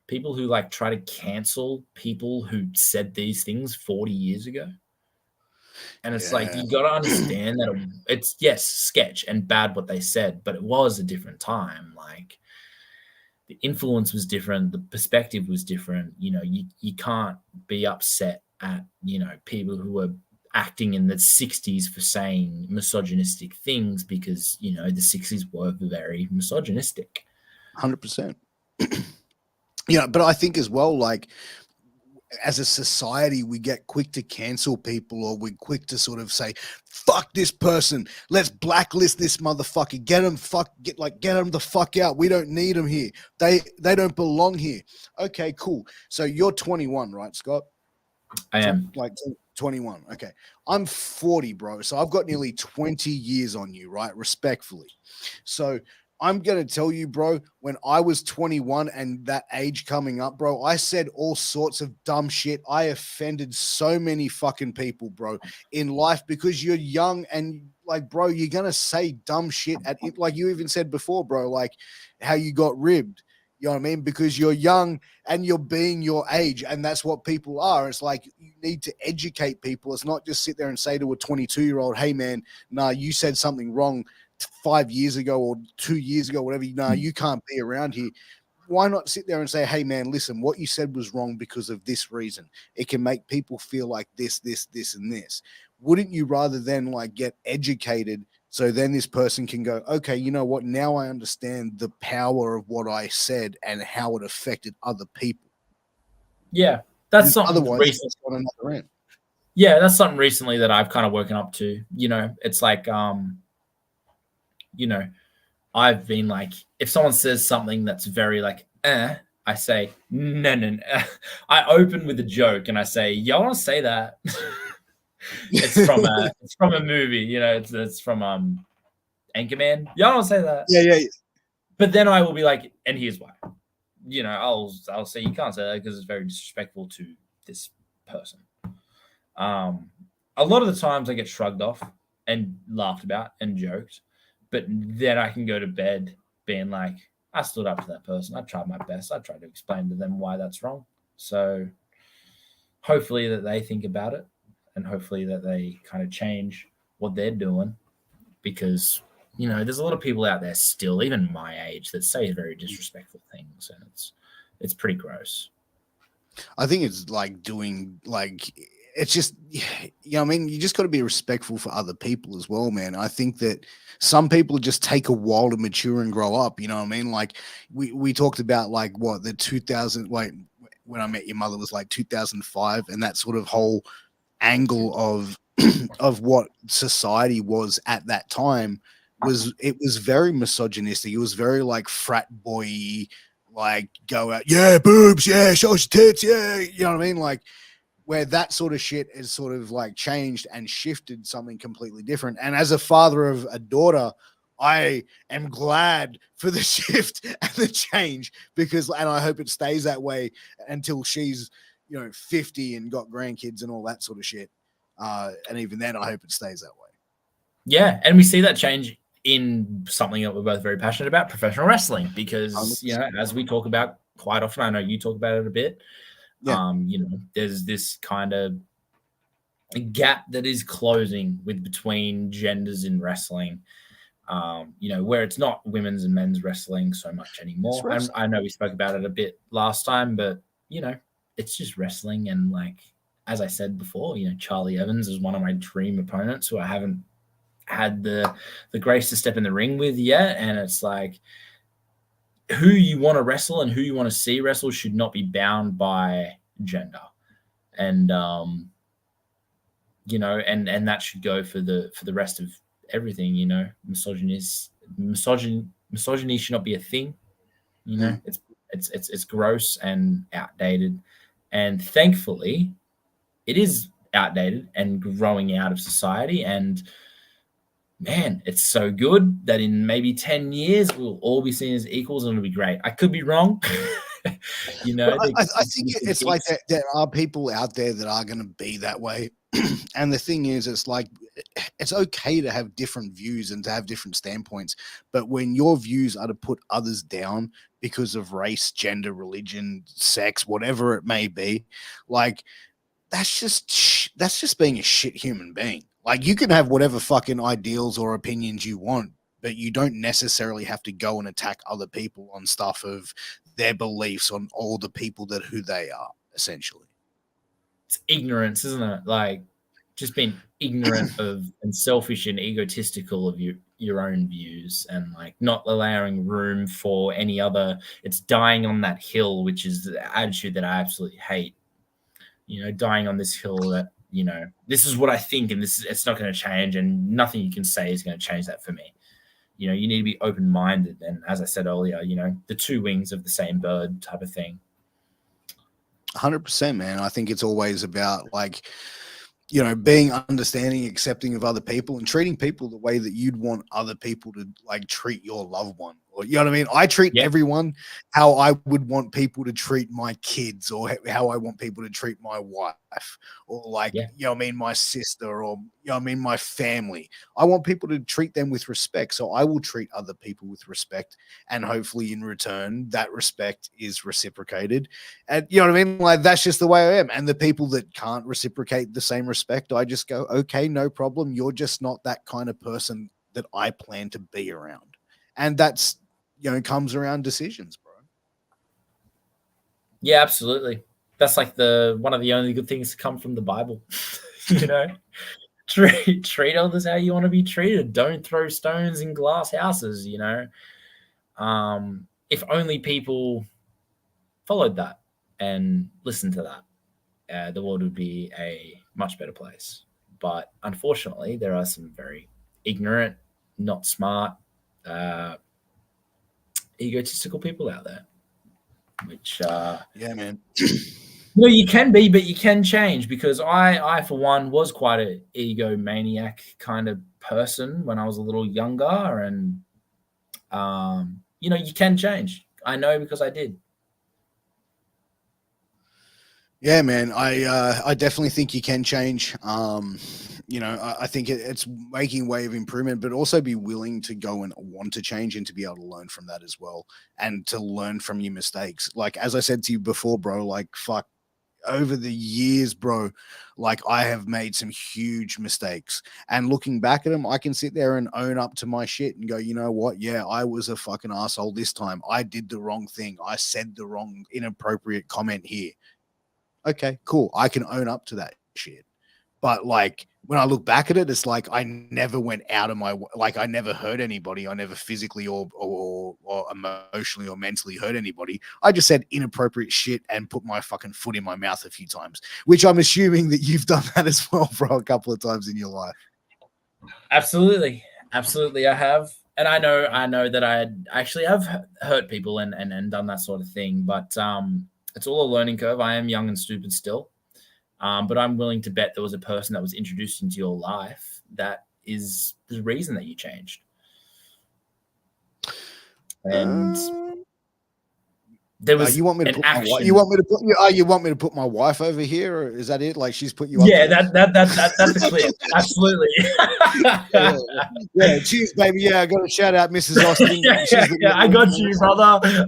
S2: people who like try to cancel people who said these things 40 years ago. And it's like, you got to understand that it's, yes, sketch and bad what they said, but it was a different time. Like, the influence was different. The perspective was different. You can't be upset at, people who were acting in the 60s for saying misogynistic things, because, the 60s were very misogynistic.
S1: 100%. But I think as well, like, as a society, we get quick to cancel people, or we're quick to sort of say, fuck this person, let's blacklist this motherfucker, get them the fuck out, we don't need them here, they don't belong here. Okay, cool. So you're 21, right, Scott?
S2: I am.
S1: Like 21. Okay. I'm 40, bro. So I've got nearly 20 years on you, right? Respectfully. So I'm going to tell you, bro, when I was 21 and that age coming up, bro, I said all sorts of dumb shit. I offended so many fucking people, bro, in life, because you're young and like, bro, you're going to say dumb shit at it. Like you even said before, bro, like how you got ribbed. You know what I mean? Because you're young and you're being your age, and that's what people are. It's like, you need to educate people. It's not just sit there and say to a 22-year-old, hey, man, nah, you said something wrong 5 years ago or 2 years ago, whatever. Nah, you can't be around here. Why not sit there and say, hey, man, listen, what you said was wrong because of this reason. It can make people feel like this, and this. Wouldn't you rather then like get educated, so then this person can go, okay, you know what? Now I understand the power of what I said and how it affected other people.
S2: Yeah, that's something
S1: otherwise
S2: recent.
S1: on another end.
S2: Yeah, that's something recently that I've kind of woken up to. You know, it's like, you know, I've been like, if someone says something that's very like, I say, no, no, no. I open with a joke and I say, y'all want to say that? It's from a movie, you know, it's from Anchorman. Y'all don't say that.
S1: Yeah.
S2: But then I will be like, and here's why. You know, I'll say you can't say that because it's very disrespectful to this person. A lot of the times I get shrugged off and laughed about and joked, but then I can go to bed being like, I stood up to that person. I tried my best. I tried to explain to them why that's wrong. So hopefully that they think about it and hopefully that they kind of change what they're doing, because you know there's a lot of people out there still, even my age, that say very disrespectful things, and it's pretty gross.
S1: I think it's like it's just, you know, I mean, you just got to be respectful for other people as well, man. I think that some people just take a while to mature and grow up. You know what I mean? Like we talked about like what the 2000, like when I met your mother was like 2005, and that sort of whole angle of of what society was at that time was very misogynistic. It was very like frat boy, like go out, yeah, boobs, yeah, show us your tits, yeah, you know what I mean? Like where that sort of shit is sort of like changed and shifted something completely different. And as a father of a daughter, I am glad for the shift and the change because, and I hope it stays that way until she's, you know, 50 and got grandkids and all that sort of shit. And even then, I hope it stays that way.
S2: Yeah, and we see that change in something that we're both very passionate about, professional wrestling, because you know, as we talk about quite often, I know you talk about it a bit.
S1: Yeah.
S2: You know, there's this kind of gap that is closing with between genders in wrestling. You know, where it's not women's and men's wrestling so much anymore. And I know we spoke about it a bit last time, but you know, it's just wrestling. And like, as I said before, you know, Charlie Evans is one of my dream opponents who I haven't had the grace to step in the ring with yet. And it's like, who you want to wrestle and who you want to see wrestle should not be bound by gender. And you know, and that should go for the rest of everything. You know, misogyny should not be a thing. You know, it's gross and outdated, and thankfully it is outdated and growing out of society. And man, it's so good that in maybe 10 years we'll all be seen as equals and it'll be great. I could be wrong. You know,
S1: I think it's like that. There are people out there that are going to be that way. And the thing is, it's like, it's okay to have different views and to have different standpoints. But when your views are to put others down because of race, gender, religion, sex, whatever it may be, like, that's just being a shit human being. Like, you can have whatever fucking ideals or opinions you want, but you don't necessarily have to go and attack other people on stuff of their beliefs on all the people that who they are, essentially.
S2: It's ignorance, isn't it? Like just being ignorant of and selfish and egotistical of your own views, and like not allowing room for any other. It's dying on that hill, which is the attitude that I absolutely hate. You know, dying on this hill that, you know, this is what I think and it's not going to change, and nothing you can say is going to change that for me. You know, you need to be open-minded, and as I said earlier, you know, the two wings of the same bird type of thing.
S1: 100%, man. I think it's always about like, you know, being understanding, accepting of other people, and treating people the way that you'd want other people to like treat your loved one. Or, you know what I mean? I treat everyone how I would want people to treat my kids, or how I want people to treat my wife, or like, you know what I mean, my sister, or, you know what I mean, my family. I want people to treat them with respect. So I will treat other people with respect, and hopefully in return, that respect is reciprocated. And you know what I mean? Like, that's just the way I am. And the people that can't reciprocate the same respect, I just go, okay, no problem. You're just not that kind of person that I plan to be around. And that's, you know, comes around decisions, bro.
S2: Yeah, absolutely. That's like one of the only good things to come from the Bible. You know, treat others how you want to be treated. Don't throw stones in glass houses. You know, if only people followed that and listened to that, the world would be a much better place. But unfortunately, there are some very ignorant, not smart, egotistical people out there, which
S1: yeah, man.
S2: you can be, but you can change, because I for one was quite an egomaniac kind of person when I was a little younger, and you can change. I know, because I did.
S1: Yeah, man. I definitely think you can change. I think it's making way of improvement, but also be willing to go and want to change and to be able to learn from that as well, and to learn from your mistakes. Like, as I said to you before, bro, like, fuck, over the years, bro, like, I have made some huge mistakes, and looking back at them, I can sit there and own up to my shit and go, you know what? Yeah, I was a fucking asshole this time. I did the wrong thing. I said the wrong inappropriate comment here. Okay, cool. I can own up to that shit. But like, when I look back at it, it's like I never went out of my, like, I never hurt anybody. I never physically or emotionally or mentally hurt anybody. I just said inappropriate shit and put my fucking foot in my mouth a few times, which I'm assuming that you've done that as well, bro, a couple of times in your life.
S2: Absolutely. I have. And I know that I actually have hurt people and done that sort of thing, but it's all a learning curve. I am young and stupid still. But I'm willing to bet there was a person that was introduced into your life that is the reason that you changed. And there was
S1: you want me to
S2: an
S1: put
S2: action.
S1: you want me to put my wife over here, or is that it? Like, she's put you up?
S2: Yeah, that's a clip. Absolutely.
S1: yeah. Cheers, baby. Yeah, I got to shout out Mrs. Austin.
S2: yeah, I got you, brother.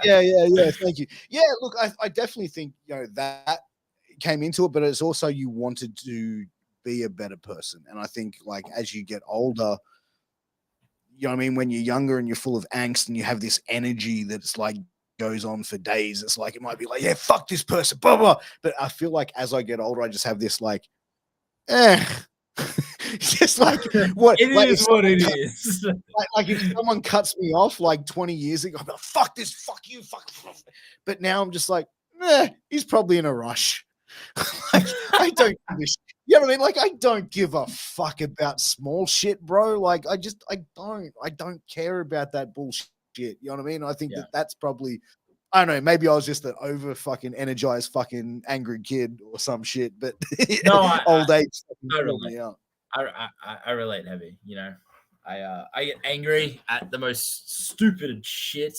S1: yeah. Thank you. Yeah, look, I definitely think that came into it, but it's also you wanted to be a better person. And I think, like, as you get older, you know what I mean, when you're younger and you're full of angst and you have this energy that's like goes on for days, it's like, it might be like, yeah, fuck this person, blah blah. But I feel like as I get older, I just have this like, just like what
S2: it
S1: like
S2: is, what it is.
S1: Like if someone cuts me off like 20 years ago, I'm like, fuck this, fuck you, fuck. But now I'm just like, he's probably in a rush. Like, I don't you know what I mean? Like, I don't give a fuck about small shit, bro. Like, I don't care about that bullshit. You know what I mean? I think that's probably, I don't know, maybe I was just an over fucking energized fucking angry kid or some shit, but
S2: no,
S1: old age.
S2: I relate heavy, I get angry at the most stupid shit.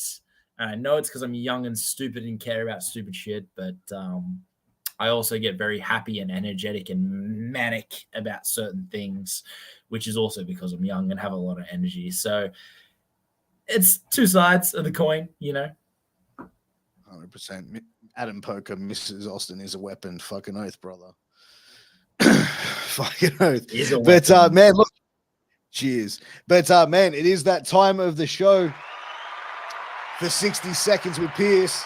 S2: And I know it's because I'm young and stupid and care about stupid shit, but I also get very happy and energetic and manic about certain things, which is also because I'm young and have a lot of energy. So it's two sides of the coin,
S1: 100%. Adam Poker, Mrs. Austin is a weapon. Fucking oath, brother. Fucking oath. But man, look, cheers. But man, it is that time of the show for 60 seconds with Piers.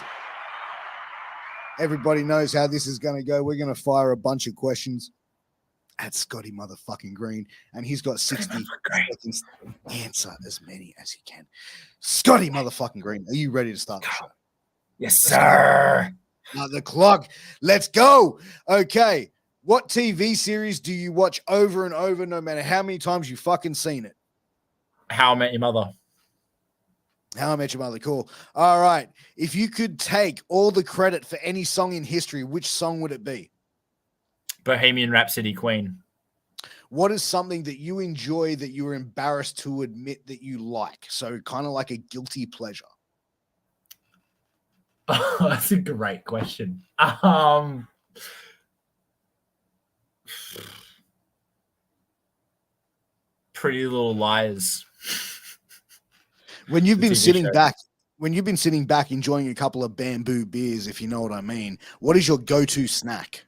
S1: Everybody knows how this is going to go. We're going to fire a bunch of questions at Scotty motherfucking Green, and he's got 60 seconds to answer as many as he can. Scotty motherfucking Green, are you ready to start the show?
S2: Yes, sir.
S1: Now the clock. Let's go. Okay. What TV series do you watch over and over, no matter how many times you fucking seen it?
S2: How I Met Your Mother.
S1: How I Met Your Mother. Cool. All right. If you could take all the credit for any song in history, which song would it be?
S2: Bohemian Rhapsody, Queen.
S1: What is something that you enjoy that you're embarrassed to admit that you like? So kind of like a guilty pleasure.
S2: Oh, that's a great question. Pretty Little Liars.
S1: When you've been sitting back enjoying a couple of bamboo beers, if you know what I mean, what is your go-to snack?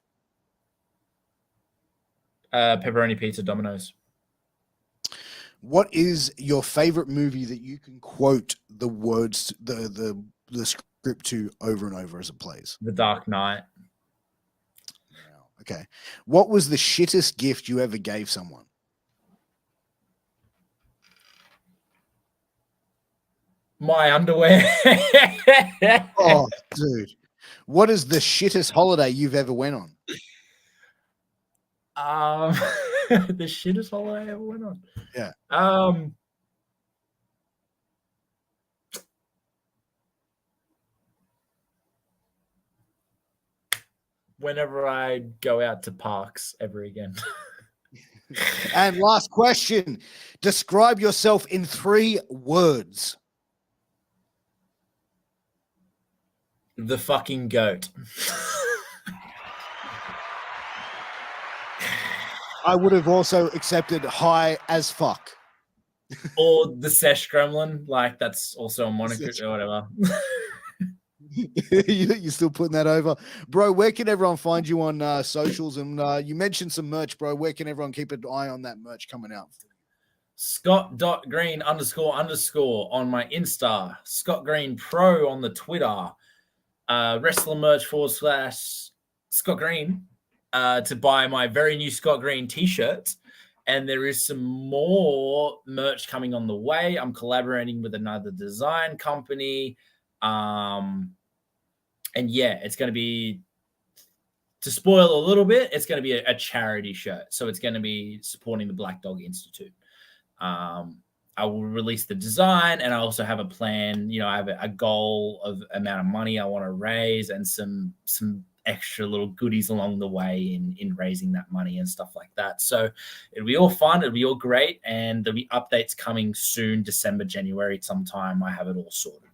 S2: Pepperoni pizza, Domino's.
S1: What is your favorite movie that you can quote the words, the script to over and over as it plays?
S2: The Dark Knight.
S1: Okay. What was the shittest gift you ever gave someone?
S2: My underwear.
S1: Oh, dude. What is the shittest holiday you've ever went on?
S2: The shittest holiday I ever went on.
S1: Yeah.
S2: Whenever I go out to parks ever again.
S1: And last question. Describe yourself in 3 words.
S2: The fucking goat.
S1: I would have also accepted high as fuck.
S2: Or the Sesh Gremlin. Like, that's also a moniker or whatever.
S1: You're still putting that over, bro. Where can everyone find you on socials? And you mentioned some merch, bro. Where can everyone keep an eye on that merch coming out?
S2: Scott.green __ on my Insta, Scott Green Pro on the Twitter, wrestler merch / Scott Green to buy my very new Scott Green t-shirt. And there is some more merch coming on the way. I'm collaborating with another design company. And yeah, it's going to be, to spoil a little bit, it's going to be a charity shirt. So it's going to be supporting the Black Dog Institute. I will release the design, and I also have a plan. You know, I have a goal of amount of money I want to raise, and some extra little goodies along the way in raising that money and stuff like that. So it'll be all fun. It'll be all great. And there'll be updates coming soon, December, January sometime. I have it all sorted.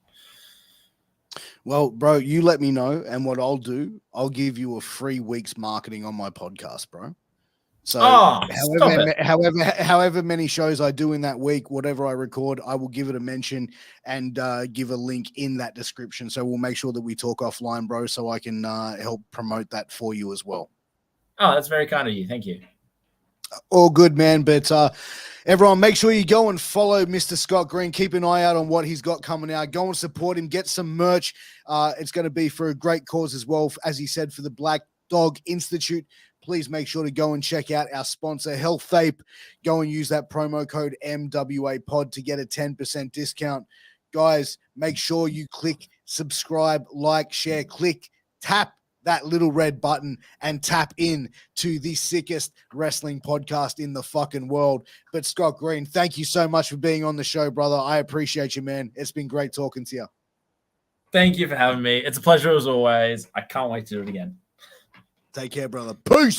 S1: Well, bro, you let me know, and what I'll do, I'll give you a free week's marketing on my podcast, bro. So however many shows I do in that week, whatever I record, I will give it a mention and give a link in that description. So we'll make sure that we talk offline, bro, so I can help promote that for you as well.
S2: Oh, that's very kind of you. Thank you.
S1: All good, man. But everyone, make sure you go and follow Mr. Scott Green. Keep an eye out on what he's got coming out. Go and support him. Get some merch. It's going to be for a great cause as well, as he said, for the Black Dog Institute. Please make sure to go and check out our sponsor, Health Vape. Go and use that promo code MWAPOD to get a 10% discount. Guys, make sure you click subscribe, like, share, tap that little red button and tap in to the sickest wrestling podcast in the fucking world. But Scott Green, thank you so much for being on the show, brother. I appreciate you, man. It's been great talking to you.
S2: Thank you for having me. It's a pleasure as always. I can't wait to do it again.
S1: Take care, brother. Peace.